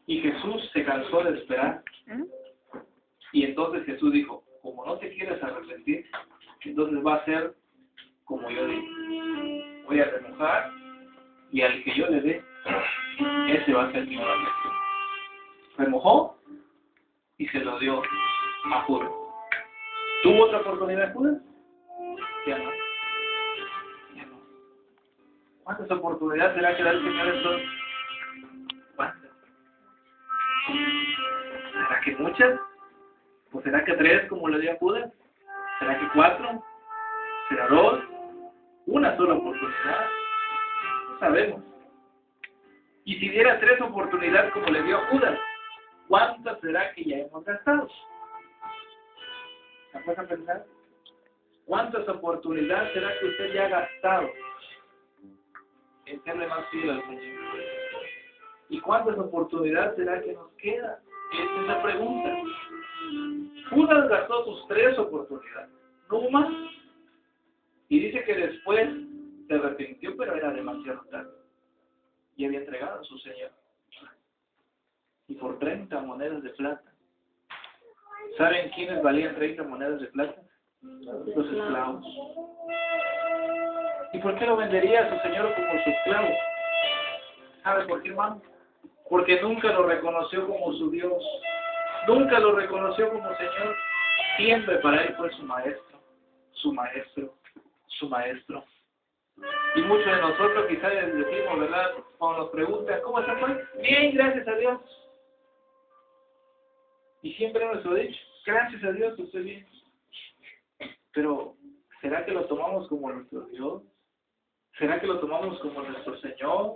Speaker 1: y Jesús se cansó de esperar. Y entonces Jesús dijo, como no te quieres arrepentir, entonces va a ser como yo digo. Voy a remojar y al que yo le dé, ese va a ser mi oración. Remojó y se lo dio a Judas. ¿Tuvo otra oportunidad Judas? Ya no. ¿Cuántas oportunidades será que da el Señor entonces? ¿Cuántas? ¿Será que muchas? ¿O será que 3 como le dio a Judas? ¿Será que 4? ¿Será 2? ¿Una sola oportunidad? No sabemos. Y si diera 3 oportunidades como le dio a Judas, ¿cuántas será que ya hemos gastado? ¿Se puede pensar? ¿Cuántas oportunidades será que usted ya ha gastado en serle más fiel al Señor? ¿Y cuántas oportunidades será que nos queda? Esa es la pregunta. Judas gastó sus 3 oportunidades, no hubo más. Y dice que después se arrepintió, pero era demasiado tarde. Y había entregado a su Señor. Y por 30 monedas de plata. ¿Saben quiénes valían 30 monedas de plata? Los esclavos. ¿Y por qué lo vendería a su Señor como su esclavo? ¿Sabe por qué, hermano? Porque nunca lo reconoció como su Dios. Nunca lo reconoció como Señor. Siempre para él fue su maestro, su maestro, su maestro. Y muchos de nosotros quizás les decimos, ¿verdad? Cuando nos preguntan, ¿cómo se fue? Bien, gracias a Dios. Y siempre nos lo he dicho, gracias a Dios, estoy bien. Pero, ¿será que lo tomamos como nuestro Dios? ¿Será que lo tomamos como nuestro Señor?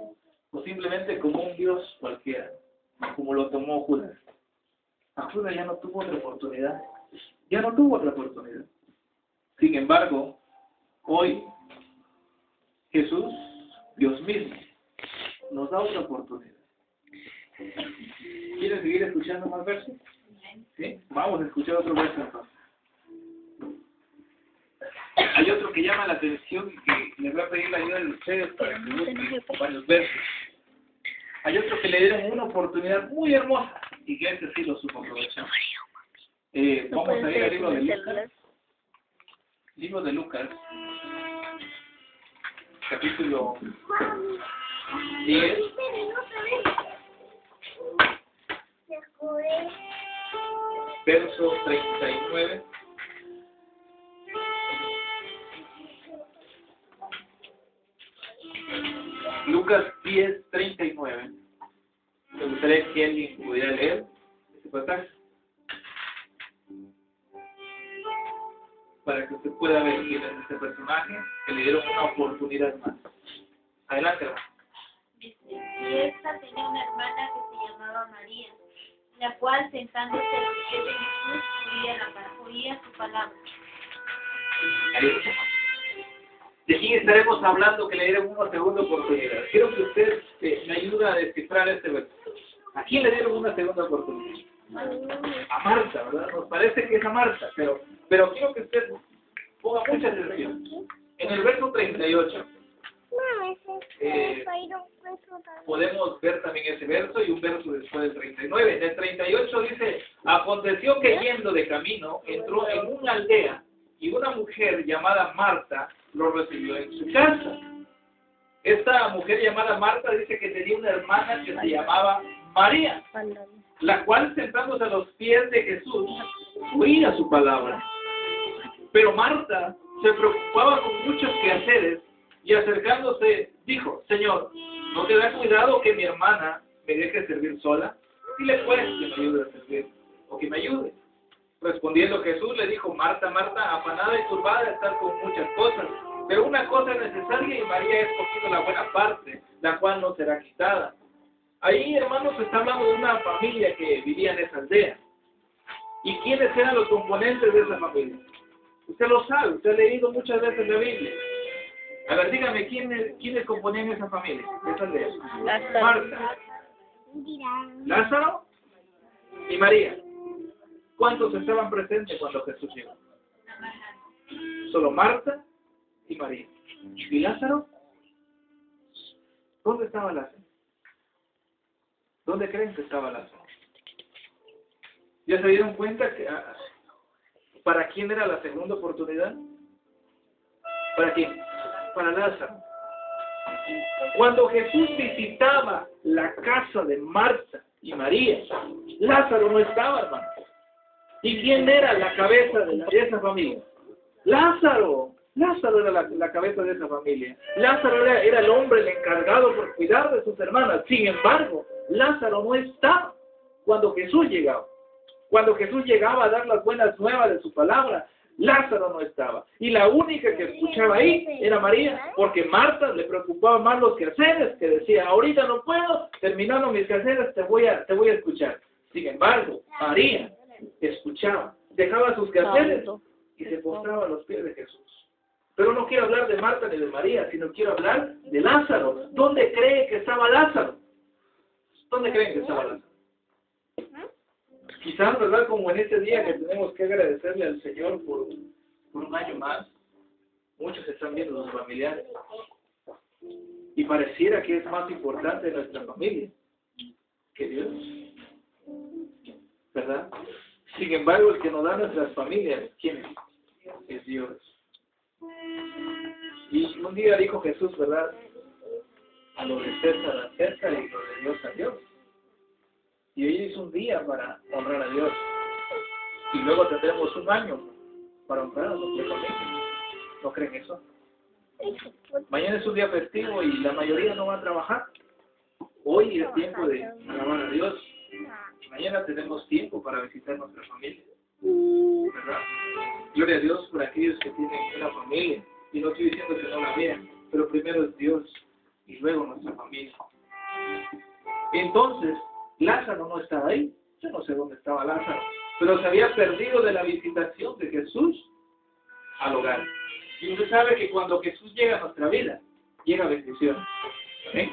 Speaker 1: ¿O simplemente como un Dios cualquiera? Como lo tomó Judas. A Judas ya no tuvo otra oportunidad. Ya no tuvo otra oportunidad. Sin embargo, hoy, Jesús, Dios mismo, nos da otra oportunidad. ¿Quieren seguir escuchando más versos? ¿Sí? Vamos a escuchar otro verso entonces. Hay otro que llama la atención y que les voy a pedir la ayuda de ustedes para que busquen varios versos. Hay otro que le dieron una oportunidad muy hermosa y que ese sí lo supo aprovechar. Vamos a ir al libro de Lucas. Libro de Lucas, capítulo 10. Verso 39. Lucas 10, 39. Me gustaría que alguien pudiera leer ese pasaje para que usted pueda ver quién es este personaje que le dieron una oportunidad más. Adelante, hermano.
Speaker 2: Dice, y esta tenía una hermana que se llamaba María, la cual sentándose a los pies de Jesús oía su palabra.
Speaker 1: ¿De quién estaremos hablando que le dieron una segunda oportunidad? Quiero que usted me ayude a descifrar este verso. ¿A quién le dieron una segunda oportunidad? A Marta, ¿verdad? Nos parece que es a Marta, pero quiero que usted ponga mucha atención. En el verso 38 podemos ver también ese verso y un verso después del 39. En el 38 dice, aconteció que yendo de camino, entró en una aldea y una mujer llamada Marta lo recibió en su casa. Esta mujer llamada Marta dice que tenía una hermana que se llamaba María, la cual sentándose a los pies de Jesús oía su palabra. Pero Marta se preocupaba con muchos quehaceres y acercándose dijo, Señor, ¿no te da cuidado que mi hermana me deje servir sola? Dile pues que me ayude a servir, o que me ayude. Respondiendo Jesús le dijo, Marta, Marta, afanada y turbada de estar con muchas cosas, pero una cosa es necesaria y María ha escogido la buena parte,
Speaker 3: la cual no será quitada. Ahí, hermanos, se está hablando de una familia que vivía en esa aldea. ¿Y quiénes eran los componentes de esa familia? Usted lo sabe, usted ha leído muchas veces la Biblia. A ver, dígame, ¿quiénes componían esa familia, esa aldea? Marta, Lázaro y María. ¿Cuántos estaban presentes cuando Jesús llegó? Solo Marta y María. ¿Y Lázaro? ¿Dónde estaba Lázaro? ¿Dónde creen que estaba Lázaro? ¿Ya se dieron cuenta que para quién era la segunda oportunidad? ¿Para quién? Para Lázaro. Cuando Jesús visitaba la casa de Marta y María, Lázaro no estaba, hermano. ¿Y quién era la cabeza de esa familia? Lázaro. Lázaro era la cabeza de esa familia. Lázaro era el hombre el encargado por cuidar de sus hermanas. Sin embargo, Lázaro no estaba cuando Jesús llegaba. Cuando Jesús llegaba a dar las buenas nuevas de su palabra, Lázaro no estaba. Y la única que escuchaba ahí era María, porque Marta le preocupaba más los quehaceres, que decía, ahorita no puedo, terminando mis quehaceres te voy a escuchar. Sin embargo, María escuchaba, dejaba sus quehaceres y se postraba a los pies de Jesús. Pero no quiero hablar de Marta ni de María, sino quiero hablar de Lázaro. ¿Dónde cree que estaba Lázaro? ¿Dónde creen que estaba Lázaro? Quizás, ¿verdad? Como en este día que tenemos que agradecerle al Señor por un año más, muchos están viendo a sus familiares. Y pareciera que es más importante nuestra familia que Dios. ¿Verdad? Sin embargo, el que nos da nuestras familias, ¿quién es? Es Dios. Y un día dijo Jesús, ¿verdad? A lo de César a César y lo de Dios a Dios. Y hoy es un día para honrar a Dios. Y luego tendremos un año para honrar a nuestra familia. ¿No creen eso? Mañana es un día festivo y la mayoría no va a trabajar. Hoy es tiempo de alabar a Dios. Mañana tenemos tiempo para visitar nuestra familia. ¿Verdad? Gloria a Dios por aquellos que tienen una familia. Y no estoy diciendo que no la vean, pero primero es Dios y luego nuestra familia. Entonces, Lázaro no estaba ahí. Yo no sé dónde estaba Lázaro, pero se había perdido de la visitación de Jesús al hogar. Y usted sabe que cuando Jesús llega a nuestra vida, llega bendición. ¿Eh?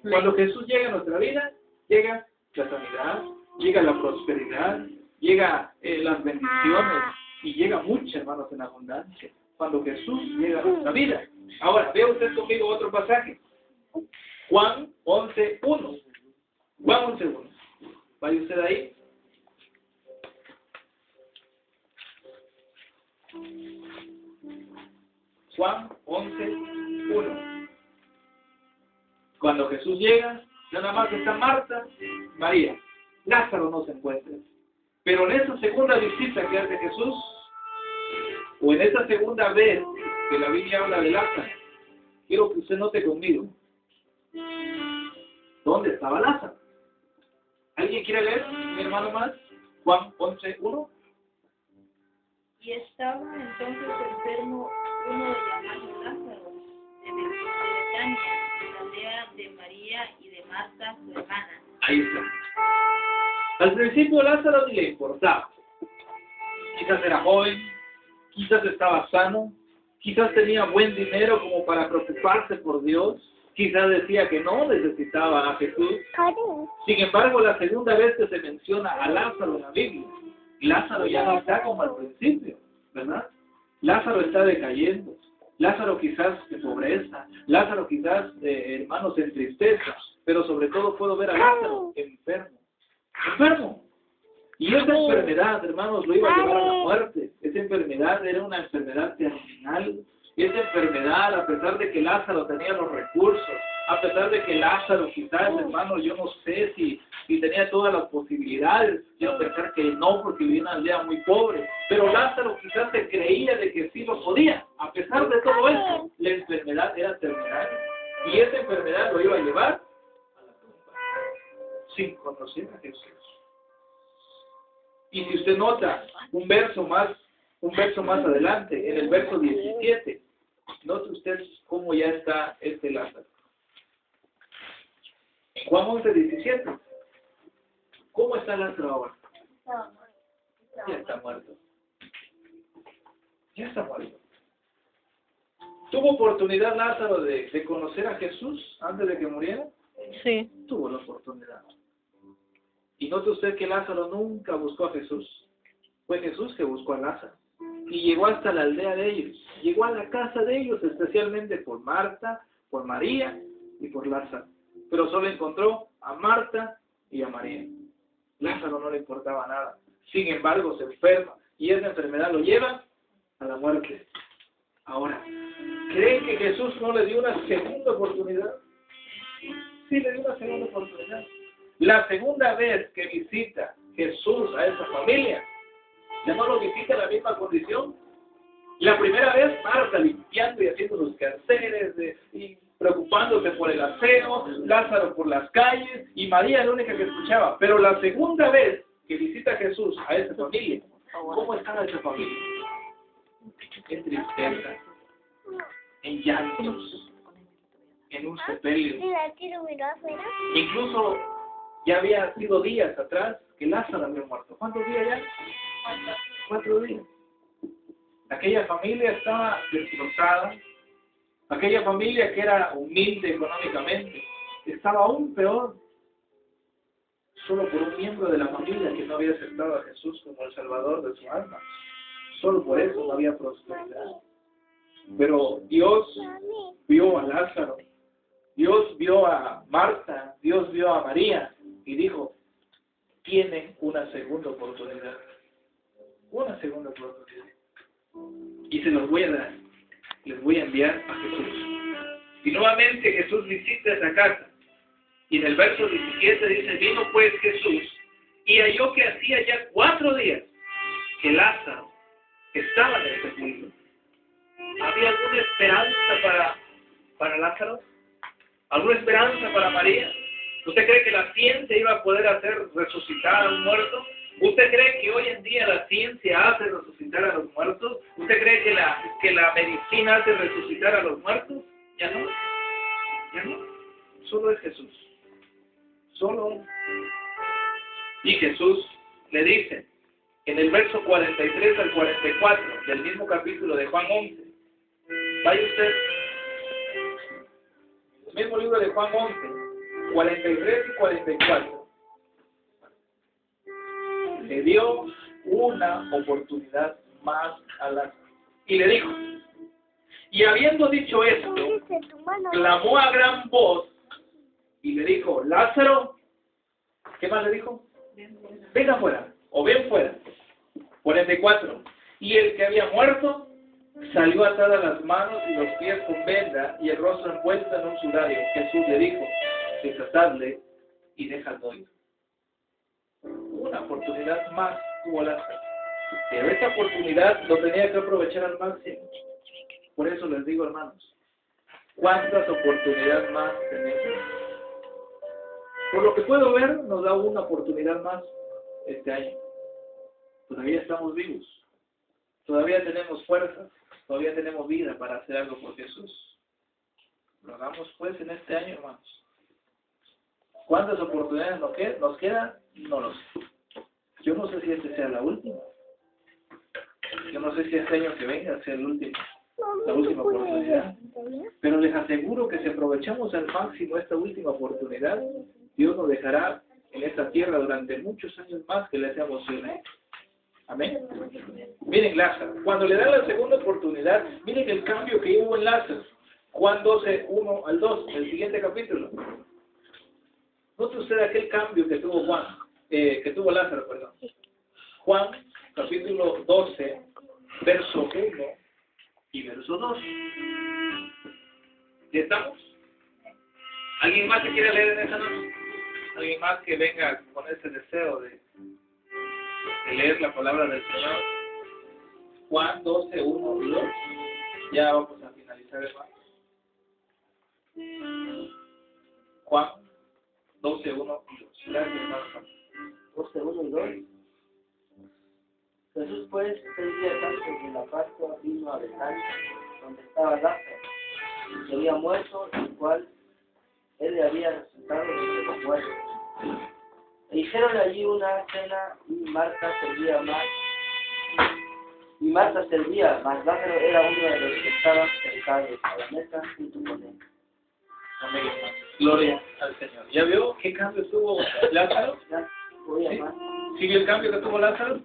Speaker 3: Cuando Jesús llega a nuestra vida, llega la sanidad, llega la prosperidad, llega las bendiciones y llega mucho, hermanos, en abundancia. Cuando Jesús llega a nuestra vida. Ahora, vea usted conmigo otro pasaje. Juan 11:1. Juan 11:1. ¿Vaya usted ahí? Juan 11:1. Cuando Jesús llega, nada más está Marta, María. Lázaro no se encuentra. Pero en esa segunda visita que hace Jesús, o en esa segunda vez que la Biblia habla de Lázaro, quiero que usted note conmigo. ¿Dónde estaba Lázaro? ¿Alguien quiere leer, mi hermano más? Juan 11:1.
Speaker 2: Y estaba entonces enfermo uno llamado Lázaro, de Betania, de la aldea de María y de Marta, su hermana.
Speaker 3: Ahí está. Al principio Lázaro ni le importaba. Quizás era joven, quizás estaba sano, quizás tenía buen dinero como para preocuparse por Dios, quizás decía que no necesitaba a Jesús. Sin embargo, la segunda vez que se menciona a Lázaro en la Biblia, Lázaro ya no está como al principio, ¿verdad? Lázaro está decayendo. Lázaro quizás de pobreza, Lázaro quizás de hermanos en tristeza, pero sobre todo puedo ver a Lázaro enfermo. Enfermo. Y esa enfermedad, hermanos, lo iba a llevar a la muerte. Esa enfermedad era una enfermedad terminal. Esa enfermedad, a pesar de que Lázaro tenía los recursos, a pesar de que Lázaro quizás, hermanos, yo no sé si tenía todas las posibilidades, quiero pensar que no, porque vivía en una aldea muy pobre, pero Lázaro quizás se creía de que sí lo podía. A pesar de todo eso, la enfermedad era terminal. Y esa enfermedad lo iba a llevar a la tumba, sin conocer a Jesús. Y si usted nota un verso más adelante, en el verso 17, note usted cómo ya está este Lázaro. En Juan 11:17. ¿Cómo está Lázaro ahora? Ya está muerto. Ya está muerto. ¿Tuvo oportunidad Lázaro de conocer a Jesús antes de que muriera?
Speaker 4: Sí.
Speaker 3: Tuvo la oportunidad. Y note usted que Lázaro nunca buscó a Jesús. Fue Jesús que buscó a Lázaro. Y llegó hasta la aldea de ellos. Llegó a la casa de ellos, especialmente por Marta, por María y por Lázaro. Pero solo encontró a Marta y a María. Lázaro no le importaba nada. Sin embargo, se enferma. Y esa enfermedad lo lleva a la muerte. Ahora, ¿creen que Jesús no le dio una segunda oportunidad? Sí, le dio una segunda oportunidad. La segunda vez que visita Jesús a esa familia, ya no lo visita en la misma condición. La primera vez, Marta limpiando y haciendo los quehaceres y preocupándose por el aseo, Lázaro por las calles y María la única que escuchaba. Pero la segunda vez que visita Jesús a esa familia, ¿cómo está esa familia? En tristeza, en llantos, en un sepelio. Incluso ya había sido días atrás que Lázaro había muerto. ¿Cuántos días ya? 4 días. Aquella familia estaba destrozada. Aquella familia que era humilde económicamente estaba aún peor. Solo por un miembro de la familia que no había aceptado a Jesús como el Salvador de su alma. Solo por eso no había prosperidad. Pero Dios vio a Lázaro, Dios vio a Marta, Dios vio a María y dijo, tienen una segunda oportunidad. Una segunda oportunidad. Y se los voy a dar. Les voy a enviar a Jesús. Y nuevamente Jesús visita esa casa. Y en el verso 17 dice, vino pues Jesús y halló que hacía ya 4 días que Lázaro estaba en el sepulcro. ¿Había alguna esperanza para Lázaro? ¿Alguna esperanza para María? ¿Usted cree que la ciencia iba a poder hacer resucitar a un muerto? ¿Usted cree que hoy en día la ciencia hace resucitar a los muertos? ¿Usted cree que la medicina hace resucitar a los muertos? Ya no. Ya no. Solo es Jesús. Solo Él. Y Jesús le dice, en el verso 43 al 44 del mismo capítulo de Juan 11, vaya usted, el mismo libro de Juan 11, 43 y 44, le dio una oportunidad más a Lázaro. Y le dijo, y habiendo dicho esto, clamó a gran voz y le dijo, Lázaro, ¿qué más le dijo? Venga fuera, o ven fuera. 44. Y el que había muerto salió atadas las manos y los pies con venda y el rostro envuelto en un sudario. Jesús le dijo, desatadle y déjalo ir. Una oportunidad más tuvo Lázaro. Pero esta oportunidad lo tenía que aprovechar al máximo. Por eso les digo, hermanos, ¿cuántas oportunidades más tenemos? Por lo que puedo ver, nos da una oportunidad más este año. Todavía estamos vivos. Todavía tenemos fuerza. Todavía tenemos vida para hacer algo por Jesús. Lo hagamos pues en este año, hermanos. ¿Cuántas oportunidades nos quedan? No lo sé. Yo no sé si este sea la última. Yo no sé si este año que venga sea la última oportunidad. Pero les aseguro que si aprovechamos al máximo esta última oportunidad, Dios nos dejará en esta tierra durante muchos años más que le seamos fieles. Amén. Miren Lázaro, cuando le dan la segunda oportunidad, miren el cambio que hubo en Lázaro. Juan 12, 1 al 2, el siguiente capítulo. Note usted aquel cambio que tuvo Lázaro, perdón. Juan, capítulo 12, verso 1 y verso 2. ¿Ya estamos? ¿Alguien más que quiera leer en esa noche? ¿Alguien más que venga con ese deseo de leer la palabra del Señor? Juan 12, 1 y 2. Ya vamos a finalizar, hermanos. Juan 12, 1 y 2. Gracias, hermano.
Speaker 5: 12, 1 y 2. Jesús pues 6 días antes de la Pascua vino a Betania, donde estaba Lázaro, que había muerto, el cual él le había resucitado de los muertos. E hicieron allí una cena y Marta servía, mas Lázaro era uno de los que estaban sentados a la mesa junto con él.
Speaker 3: Amén, hermano. Gloria al Señor. ¿Ya vio qué cambio tuvo Lázaro?
Speaker 5: Ya, voy a más.
Speaker 3: ¿Sigue el cambio que tuvo Lázaro?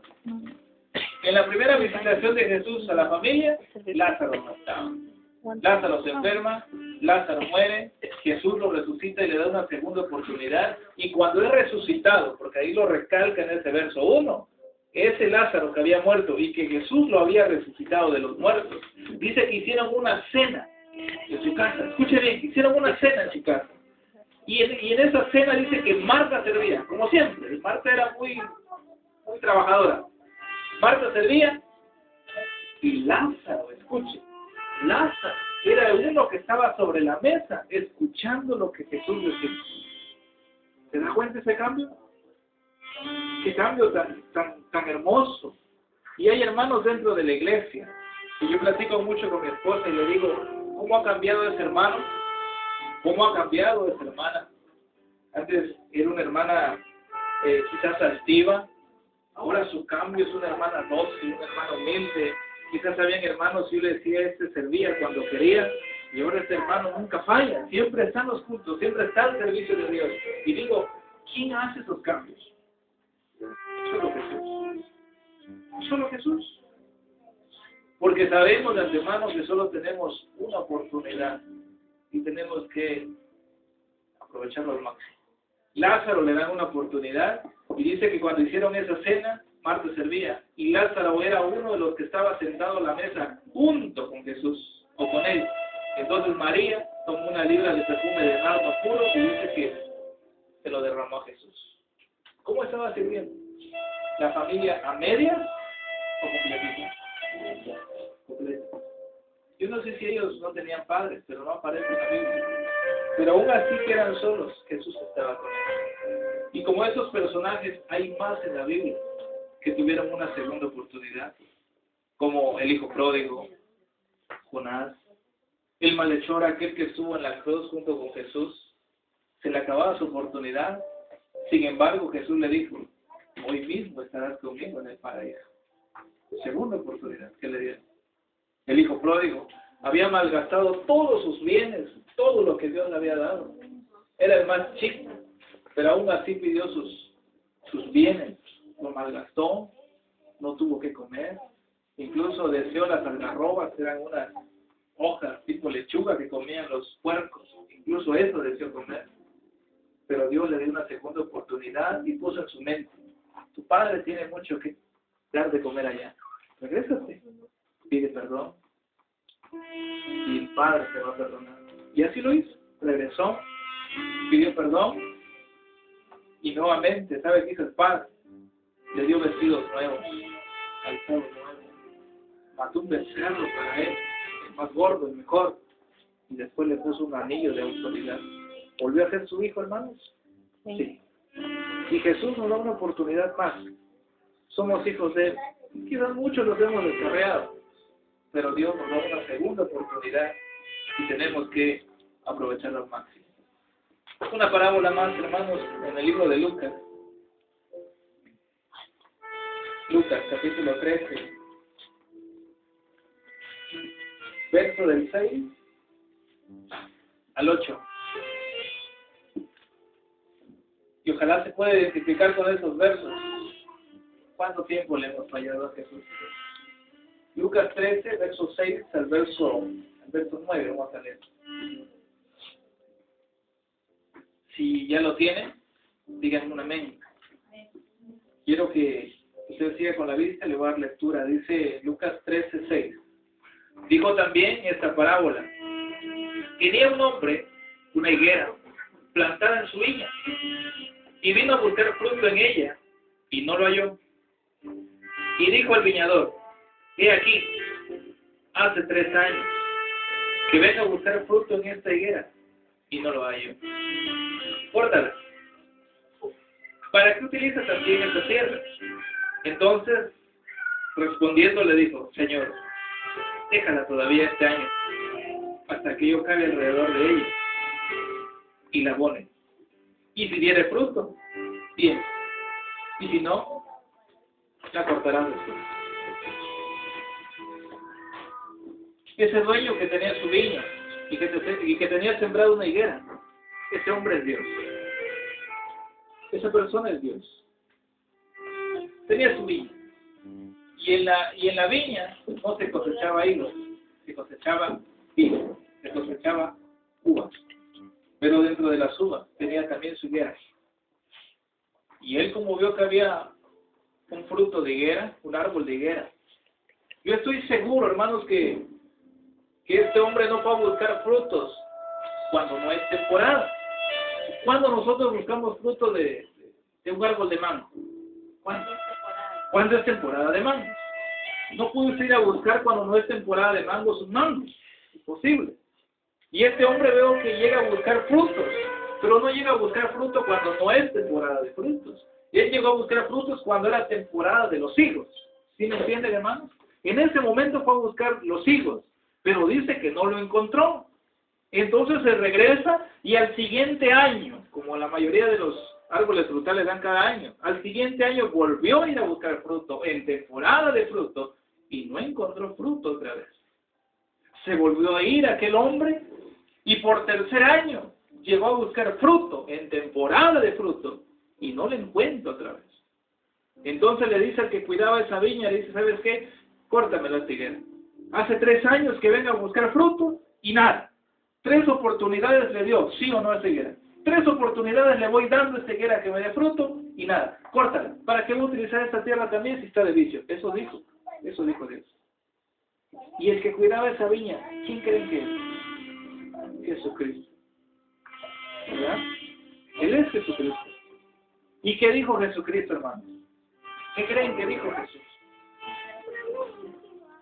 Speaker 3: En la primera visitación de Jesús a la familia, Lázaro no estaba. Lázaro se enferma, Lázaro muere, Jesús lo resucita y le da una segunda oportunidad. Y cuando es resucitado, porque ahí lo recalca en ese verso 1, ese Lázaro que había muerto y que Jesús lo había resucitado de los muertos, dice que hicieron una cena en su casa. Escuche bien, que hicieron una cena en su casa. Y en esa cena dice que Marta servía, como siempre. Marta era muy trabajadora. Marta servía y Lázaro, escuche, Lázaro era uno que estaba sobre la mesa escuchando lo que Jesús decía. ¿Se da cuenta ese cambio? Qué cambio tan hermoso. Y hay hermanos dentro de la iglesia. Y yo platico mucho con mi esposa y le digo, ¿cómo ha cambiado ese hermano? ¿Cómo ha cambiado esa hermana? Antes era una hermana quizás altiva. Ahora su cambio es una hermana dócil, una hermana humilde. Quizás habían hermanos, yo le decía, este servía cuando quería, y ahora este hermano nunca falla. Siempre están los cultos, siempre está al servicio de Dios. Y digo, ¿quién hace esos cambios? Solo Jesús. Solo Jesús. Porque sabemos de antemano que solo tenemos una oportunidad y tenemos que aprovecharlo al máximo. Lázaro le dan una oportunidad y dice que cuando hicieron esa cena, Marta servía y Lázaro era uno de los que estaba sentado a la mesa junto con Jesús o con él. Entonces María tomó una libra de perfume de nardo puro y dice que se lo derramó a Jesús. ¿Cómo estaba sirviendo? ¿La familia a medias o completita? Completa. Yo no sé si ellos no tenían padres, pero no aparece en la Biblia. Pero aún así que eran solos, Jesús estaba con ellos. Y como esos personajes, hay más en la Biblia que tuvieron una segunda oportunidad, como el hijo pródigo, Jonás, el malhechor, aquel que estuvo en la cruz junto con Jesús, se le acababa su oportunidad. Sin embargo, Jesús le dijo, hoy mismo estarás conmigo en el paraíso. Segunda oportunidad que le dieron. El hijo pródigo había malgastado todos sus bienes, todo lo que Dios le había dado. Era el más chico, pero aún así pidió sus bienes. Lo malgastó, no tuvo que comer. Incluso deseó las algarrobas, eran unas hojas tipo lechuga que comían los puercos. Incluso eso deseó comer. Pero Dios le dio una segunda oportunidad y puso en su mente, tu padre tiene mucho que dar de comer allá. Regrésate, pide perdón y el padre te va a perdonar. Y así lo hizo. Regresó, pidió perdón y nuevamente, ¿sabe qué hizo el padre? Le dio vestidos nuevos, calzado nuevo, mató un becerro para él, el más gordo, el mejor, y después le puso un anillo de autoridad. ¿Volvió a ser su hijo, hermanos? Sí. Y Jesús nos da una oportunidad más. Somos hijos de Él. Quizás muchos los hemos descarriado, pero Dios nos da una segunda oportunidad y tenemos que aprovecharla al máximo. Una parábola más, hermanos, en el libro de Lucas. Lucas, capítulo 13, verso del 6 al 8. Y ojalá se pueda identificar con esos versos. ¿Cuánto tiempo le hemos fallado a Jesús? Lucas 13, verso 6 al verso 9, vamos a leer. Si ya lo tienen, digan un amén. Quiero que usted siga con la vista, le voy a dar lectura. Dice Lucas 13, 6. Dijo también esta parábola. Tenía un hombre una higuera plantada en su viña y vino a buscar fruto en ella y no lo halló. Y dijo al viñador, he aquí, hace 3 años que vengo a buscar fruto en esta higuera y no lo hallo. Córtala. ¿Para qué utilizas también esta tierra? Entonces, respondiendo le dijo, Señor, déjala todavía este año, hasta que yo cague alrededor de ella. y la abone. Y si diere fruto, bien. Y si no, la cortarán después. Ese dueño que tenía su viña y que tenía sembrado una higuera, ese hombre es Dios. Esa persona es Dios. Tenía su viña. Y en la viña no se cosechaba higos, se cosechaba higos, se cosechaba uvas. Pero dentro de las uvas tenía también su higuera. Y él, como vio que había un fruto de higuera, un árbol de higuera, yo estoy seguro, hermanos, que este hombre no fue a buscar frutos cuando no es temporada. ¿Cuándo nosotros buscamos frutos de un árbol de mango? ¿Cuándo? ¿Cuándo es temporada de mango? No puedes ir a buscar cuando no es temporada de mangos un mango. Imposible. Y este hombre veo que llega a buscar frutos, pero no llega a buscar frutos cuando no es temporada de frutos. Él llegó a buscar frutos cuando era temporada de los higos. ¿Sí me entienden, hermanos? En ese momento fue a buscar los higos, pero dice que no lo encontró. Entonces se regresa y al siguiente año, como la mayoría de los árboles frutales dan cada año, al siguiente año volvió a ir a buscar fruto en temporada de fruto y no encontró fruto otra vez. Se volvió a ir aquel hombre y por tercer año llegó a buscar fruto en temporada de fruto y no lo encuentra otra vez. Entonces le dice al que cuidaba esa viña, le dice, ¿sabes qué? Córtame la higuera. Hace 3 años que venga a buscar fruto y nada. 3 oportunidades le dio, sí o no a esa higuera. 3 oportunidades le voy dando a esta higuera que me dé fruto y nada. Córtala. ¿Para qué voy a utilizar esta tierra también si está de vicio? Eso dijo Dios. Y el que cuidaba esa viña, ¿quién creen que es? Jesucristo. ¿Verdad? Él es Jesucristo. ¿Y qué dijo Jesucristo, hermanos? ¿Qué creen que dijo Jesús?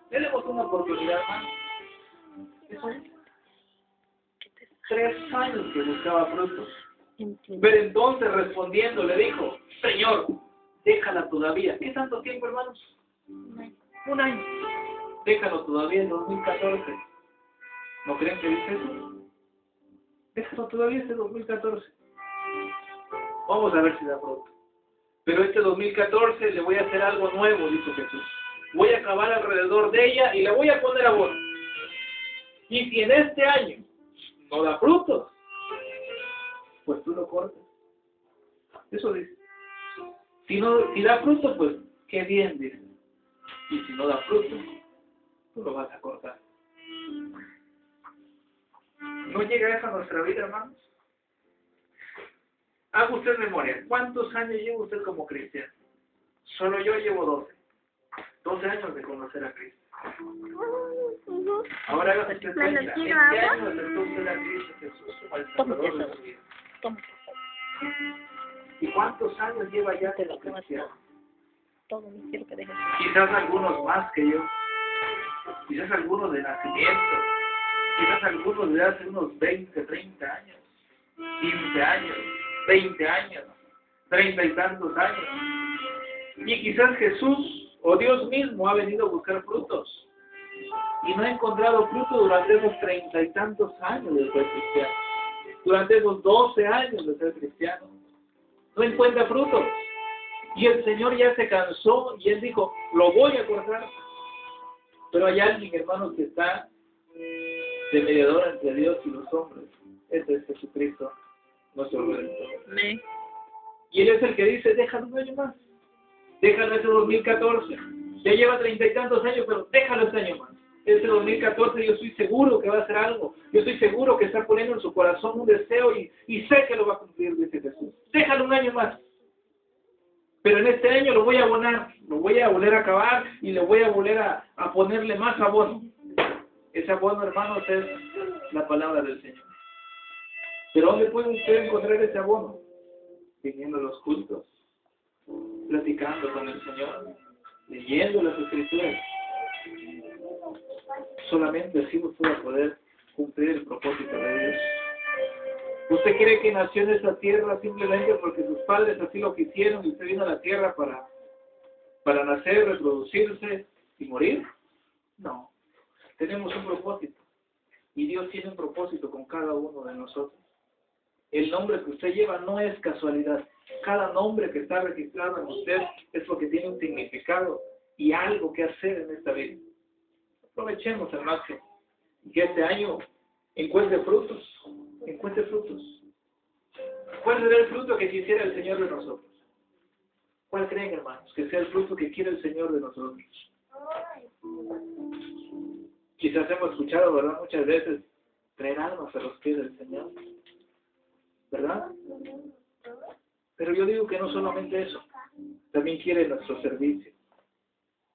Speaker 3: Tenemos una oportunidad más. Eso es. 3 años que buscaba frutos. Pero entonces respondiendo le dijo, Señor, déjala todavía. ¿Qué tanto tiempo, hermanos? 1 año. Déjalo todavía en 2014. ¿No creen que dice eso? Déjalo todavía este 2014. Vamos a ver si da fruto. Pero este 2014 le voy a hacer algo nuevo, dijo Jesús. Voy a acabar alrededor de ella y le voy a poner abono. Y si en este año no da frutos, pues tú lo cortas. Eso dice. Si da fruto, pues qué bien, dice. Y si no da fruto, tú lo vas a cortar. ¿No llega eso a nuestra vida, hermanos? Haga usted memoria. ¿Cuántos años lleva usted como cristiano? Solo yo llevo 12. 12 años de conocer a Cristo. Ahora hágase usted cuenta. ¿En qué año aceptó usted a Cristo Jesús como el Salvador de su vida? ¿Y cuántos años lleva ya como cristiano? Quizás algunos más que yo. Quizás algunos de nacimiento. Quizás algunos de hace unos 20, 30 años. 15 años. 20 años, 30 y tantos años. Y quizás Jesús o Dios mismo ha venido a buscar frutos y no ha encontrado fruto durante esos 30 y tantos años de ser cristiano. Durante esos 12 años de ser cristiano. No encuentra frutos. Y el Señor ya se cansó y Él dijo, lo voy a cortar. Pero hay alguien, hermanos, que está de mediador entre Dios y los hombres. Ese es Jesucristo. Nuestro Redentor. Y Él es el que dice, déjalo un año más. Déjalo ese 2014. Ya lleva 30 y tantos años, pero déjalo este año más. Ese 2014 yo estoy seguro que va a hacer algo. Yo estoy seguro que está poniendo en su corazón un deseo y sé que lo va a cumplir, dice Jesús. Déjalo un año más. Pero en este año lo voy a abonar, lo voy a volver a acabar y le voy a volver a ponerle más abono. Ese abono, hermanos, es la palabra del Señor. ¿Pero dónde puede usted encontrar ese abono? Viniendo a los cultos, platicando con el Señor, leyendo las Escrituras. Solamente así usted va a poder cumplir el propósito de Dios. ¿Usted cree que nació en esta tierra simplemente porque sus padres así lo quisieron y usted vino a la tierra para nacer, reproducirse y morir? No. Tenemos un propósito. Y Dios tiene un propósito con cada uno de nosotros. El nombre que usted lleva no es casualidad. Cada nombre que está registrado en usted es porque tiene un significado y algo que hacer en esta vida. Aprovechemos al máximo y que este año encuentre frutos. Encuentre frutos. ¿Cuál será el fruto que quisiera el Señor de nosotros? ¿Cuál creen, hermanos, que sea el fruto que quiere el Señor de nosotros? Quizás hemos escuchado, ¿verdad? Muchas veces, traer almas a los pies del Señor. ¿Verdad? Pero yo digo que no solamente eso. También quiere nuestro servicio,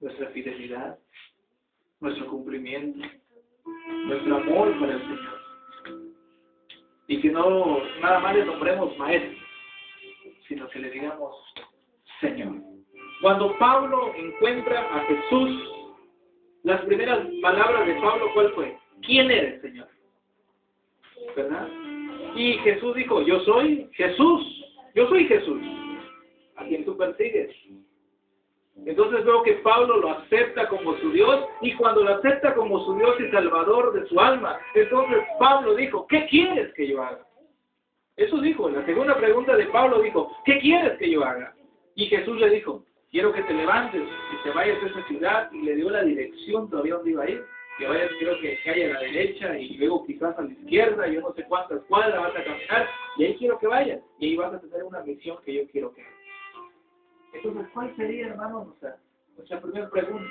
Speaker 3: nuestra fidelidad, nuestro cumplimiento, nuestro amor para el Señor. Y que no nada más le nombremos maestro, sino que le digamos Señor. Cuando Pablo encuentra a Jesús, las primeras palabras de Pablo, ¿cuál fue? ¿Quién eres, Señor? ¿Verdad? Y Jesús dijo, yo soy Jesús, yo soy Jesús, a quien tú persigues. Entonces veo que Pablo lo acepta como su Dios, y cuando lo acepta como su Dios y Salvador de su alma, entonces Pablo dijo, ¿qué quieres que yo haga? Eso dijo, en la segunda pregunta de Pablo dijo, ¿qué quieres que yo haga? Y Jesús le dijo, quiero que te levantes y te vayas a esa ciudad, y le dio la dirección todavía donde iba a ir, que vayas, quiero que haya a la derecha y luego quizás a la izquierda, yo no sé cuántas cuadras vas a caminar, y ahí quiero que vayas, y ahí vas a tener una misión que yo quiero que hagas. Entonces, ¿cuál sería, hermano, nuestra primera pregunta?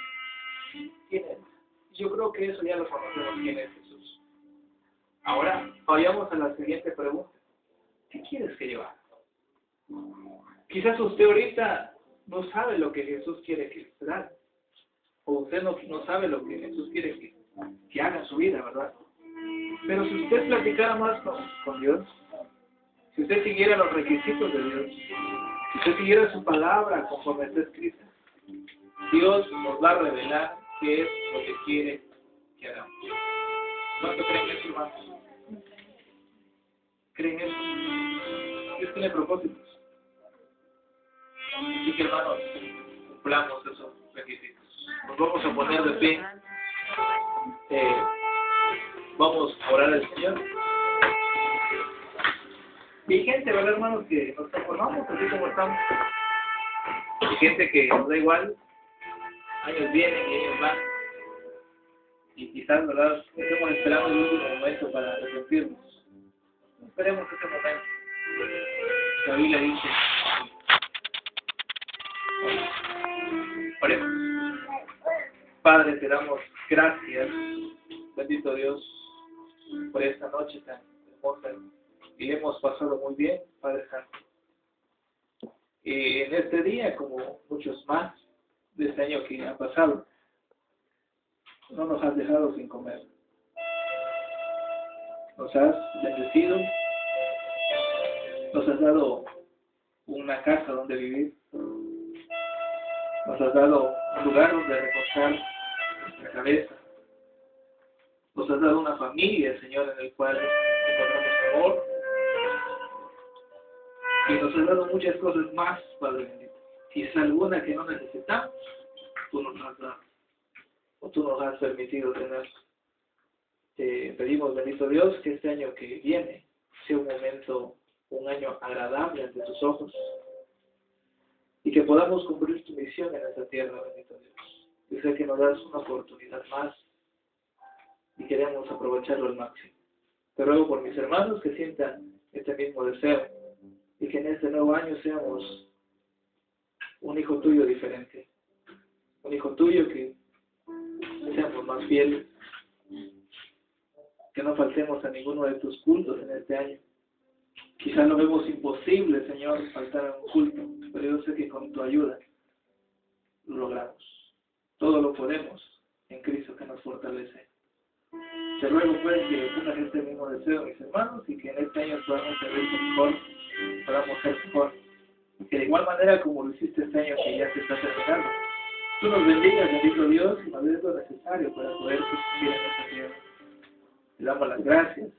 Speaker 3: ¿Quién es? Yo creo que eso ya lo conocemos, ¿quién es Jesús? Ahora, vayamos a la siguiente pregunta. ¿Qué quieres que yo haga? Quizás usted ahorita no sabe lo que Jesús quiere que usted haga. O usted no sabe lo que Jesús quiere que haga en su vida, ¿verdad? Pero si usted platicara más con Dios, si usted siguiera los requisitos de Dios, si usted siguiera su palabra conforme está escrita, Dios nos va a revelar qué es lo que quiere que hagamos. ¿Cuánto creen eso, hermanos? ¿Creen eso? Dios tiene propósitos. Así que, hermanos, cumplamos esos requisitos. Nos vamos a poner de pie. Vamos a orar al Señor. Y hay gente, ¿verdad, hermanos, que nos conformamos así como estamos? Hay gente que nos da igual. Años vienen y años van. Y quizás, ¿verdad?, estamos esperando el último momento para arrepentirnos. No esperemos ese momento. La Biblia dice. Oremos. Padre, te damos gracias, bendito Dios, por esta noche tan hermosa. Y le hemos pasado muy bien, Padre Santo. Y en este día, como muchos más de este año que ha pasado, no nos has dejado sin comer. Nos has bendecido, nos has dado una casa donde vivir, nos has dado un lugar donde recostar nuestra cabeza, nos has dado una familia, Señor, en el cual encontramos amor, y nos has dado muchas cosas más, Padre bendito. Quizás alguna que no necesitamos, tú nos has dado, o tú nos has permitido tener. Te pedimos, bendito Dios, que este año que viene sea un año agradable ante tus ojos, y que podamos cumplir tu misión en esta tierra, bendito Dios. Yo sé que nos das una oportunidad más, y queremos aprovecharlo al máximo. Te ruego por mis hermanos que sientan este mismo deseo, y que en este nuevo año seamos un hijo tuyo diferente, un hijo tuyo que seamos más fieles, que no faltemos a ninguno de tus cultos en este año. Quizás lo vemos imposible, Señor, faltar a un culto, pero yo sé que con tu ayuda lo logramos. Todo lo podemos en Cristo que nos fortalece. Te ruego, pues, que pongas este mismo deseo, mis hermanos, y que en este año podamos servirte mejor, podamos ser mejor. Y que de igual manera como lo hiciste este año que ya se está terminando, tú nos bendigas, bendito Dios, y nos des lo necesario para poder subsistir en esta tierra. Te damos las gracias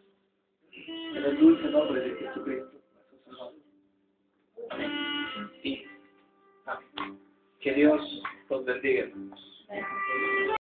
Speaker 3: en el dulce nombre de Jesucristo, nuestro Salvador. Amén. Y amén. Que Dios los bendiga, hermanos.